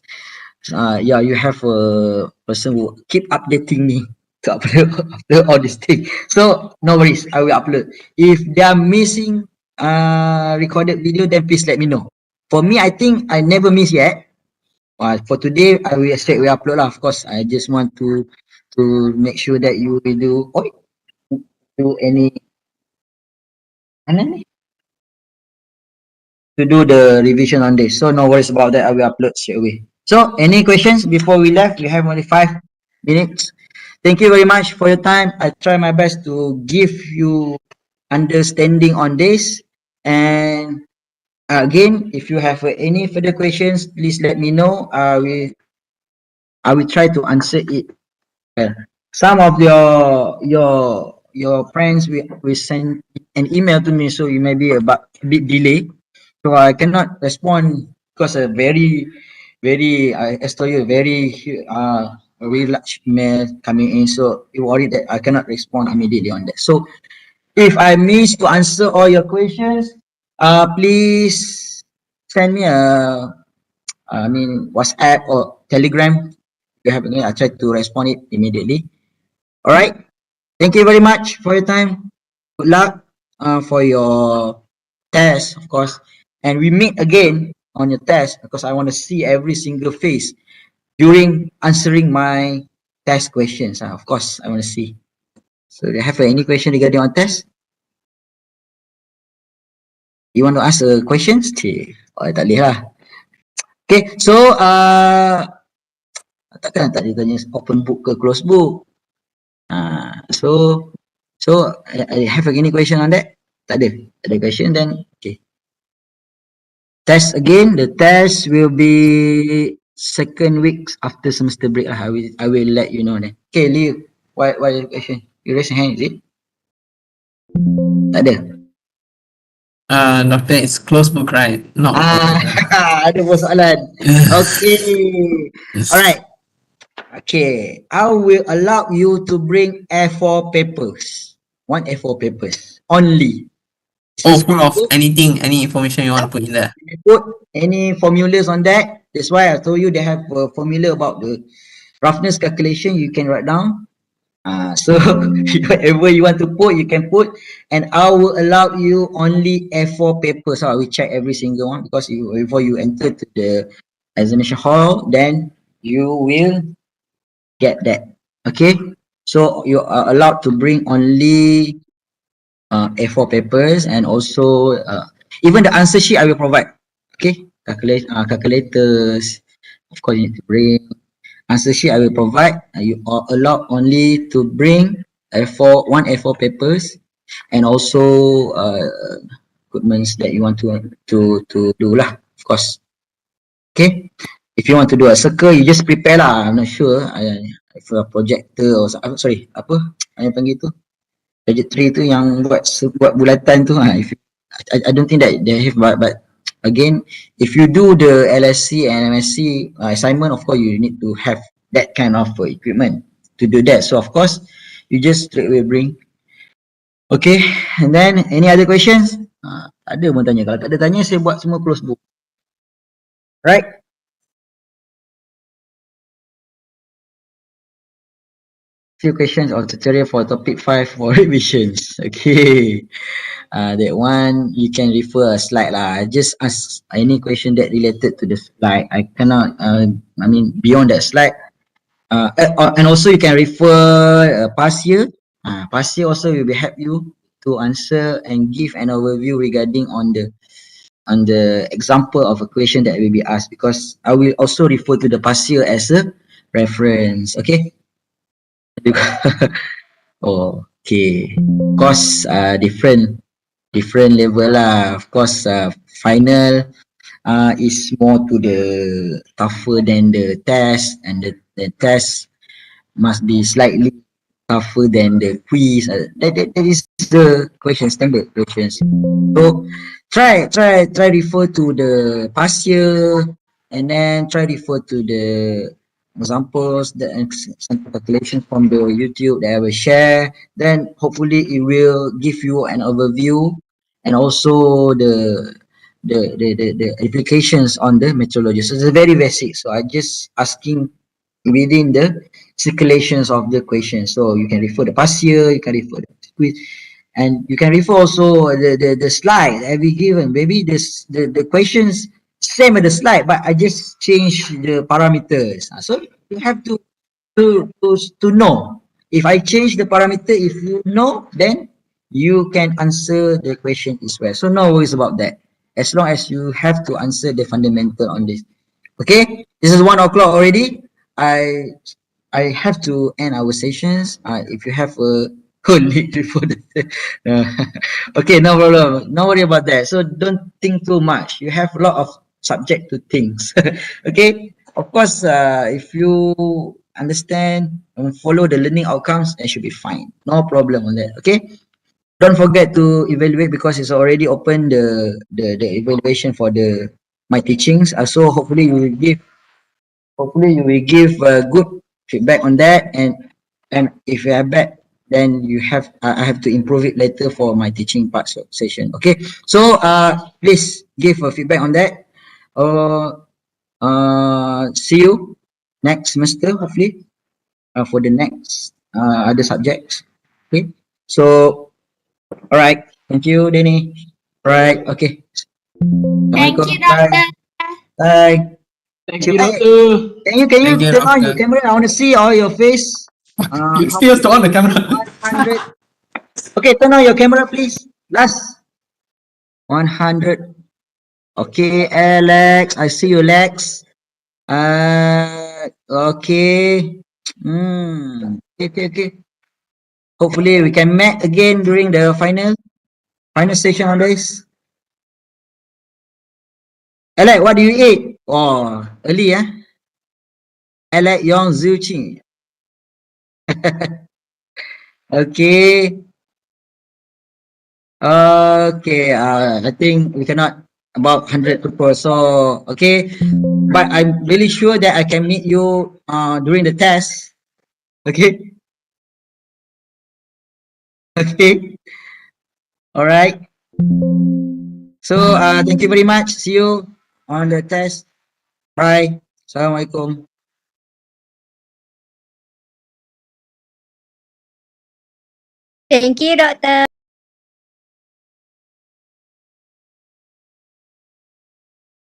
yeah, you have a person who keep updating me to upload all these things. So no worries, I will upload. If they are missing recorded video, then please let me know. For me, I think I never miss yet. For today, I will straight away upload lah. Of course, I just want to make sure that you will do any mana ni? To do the revision on this. So no worries about that. I will upload straight away. So any questions before we left? We have only 5 minutes. Thank you very much for your time. I try my best to give you understanding on this. And again, if you have any further questions, please let me know. I will try to answer it. Well, some of your friends will send an email to me, so you may be a bit delay. So I cannot respond because a very as told you a very large mail coming in. So you worried that I cannot respond immediately on that. So if I miss to answer all your questions, please send me WhatsApp or Telegram. If you have any, I try to respond it immediately. All right. Thank you very much for your time. Good luck for your test, of course. And we meet again on your test because I want to see every single face during answering my test questions. Of course, I want to see. So, do you have any question regarding on test? You want to ask questions? Oh, tak boleh lah. Okay, so takkan tak ditanya open book ke close book. So I have any question on that? Tak ada. Tak ada question then okay. Test again. The test will be second weeks after semester break lah. I will let you know then. Okay, Liu. What is the question? You raise your hand, is it? Tak ada. Doctor, it's closed book, right? Not open. Ada persoalan. Okay. Alright. Okay. I will allow you to bring A4 papers. One A4 papers only. Oh, full of anything, any information you want to put in there. Put any formulas on that. That's why I told you they have a formula about the roughness calculation. You can write down. So whatever you want to put, you can put, and I will allow you only A4 papers. So I will check every single one because before you enter to the examination hall, then you will get that. Okay. So you are allowed to bring only A4 papers and also even the answer sheet I will provide. Okay, calculators. Of course, you need to bring answer sheet. I will provide. You are allowed only to bring one A4 papers and also equipments that you want to do lah. Of course. Okay. If you want to do a circle, you just prepare lah. I'm not sure. If a projector or sorry apa? Yang panggil tu? Trajectory tu yang buat bulatan tu if I don't think that they have but again if you do the LSC and MSC assignment, of course you need to have that kind of equipment to do that. So of course you just straight away bring. Okay, and then any other questions? Ada pun tanya. Kalau tak ada tanya, saya buat semua close book. Right? few questions of tutorial for topic 5 for revisions. Okay. That one you can refer a slide lah. Just ask any question that related to the slide. I cannot. I mean beyond that slide. And also you can refer past year. Past year also will be help you to answer and give an overview regarding on the example of a question that will be asked, because I will also refer to the past year as a reference. Okay. Oh, okay. Of course, different level lah. Of course, final is more to the tougher than the test, and the test must be slightly tougher than the quiz. That is the question, standard questions. So try refer to the past year, and then try refer to the examples, the sample calculations from the YouTube that I will share. Then hopefully it will give you an overview, and also the applications on the methodology. So it's very basic. So I just asking within the circulations of the question. So you can refer the past year, you can refer the quiz, and you can refer also the slide that we given. Maybe the questions same as the slide, but I just change the parameters. So you have to know. If I change the parameter, if you know, then you can answer the question as well. So no worries about that. As long as you have to answer the fundamental on this. Okay, this is 1 o'clock already. I I have to end our sessions. If you have a colleague before the uh, okay, no problem. No worry about that. So don't think too much. You have a lot of subject to things. Okay. Of course, if you understand and follow the learning outcomes, it should be fine. No problem on that. Okay. Don't forget to evaluate, because it's already open the evaluation for the my teachings. So hopefully you will give good feedback on that, and if you have bad, then you have I have to improve it later for my teaching part session. Okay, so please give a feedback on that. See you next semester, hopefully, for the next other subjects. Okay, so all right, thank you, Denny. All right, okay. Thank you, Assalamualaikum. Bye. doctor. Bye. Thank Hey, you, doctor. can you Thank you, turn on your doctor. camera? I want to see all your face. You How still on the camera. 100. Okay, turn on your camera, please. Last 100. Okay, Alex. I see you, Lex. Okay. Okay. Hopefully we can meet again during the final session on this. Alex, what do you eat? Oh, early, eh? Alex Yong Zuchi. Okay. Okay, I think we cannot about 100 people. So, okay, but I'm really sure that I can meet you during the test. Okay, okay, all right. So, thank you very much. See you on the test. Bye. Assalamualaikum. Thank you, doctor.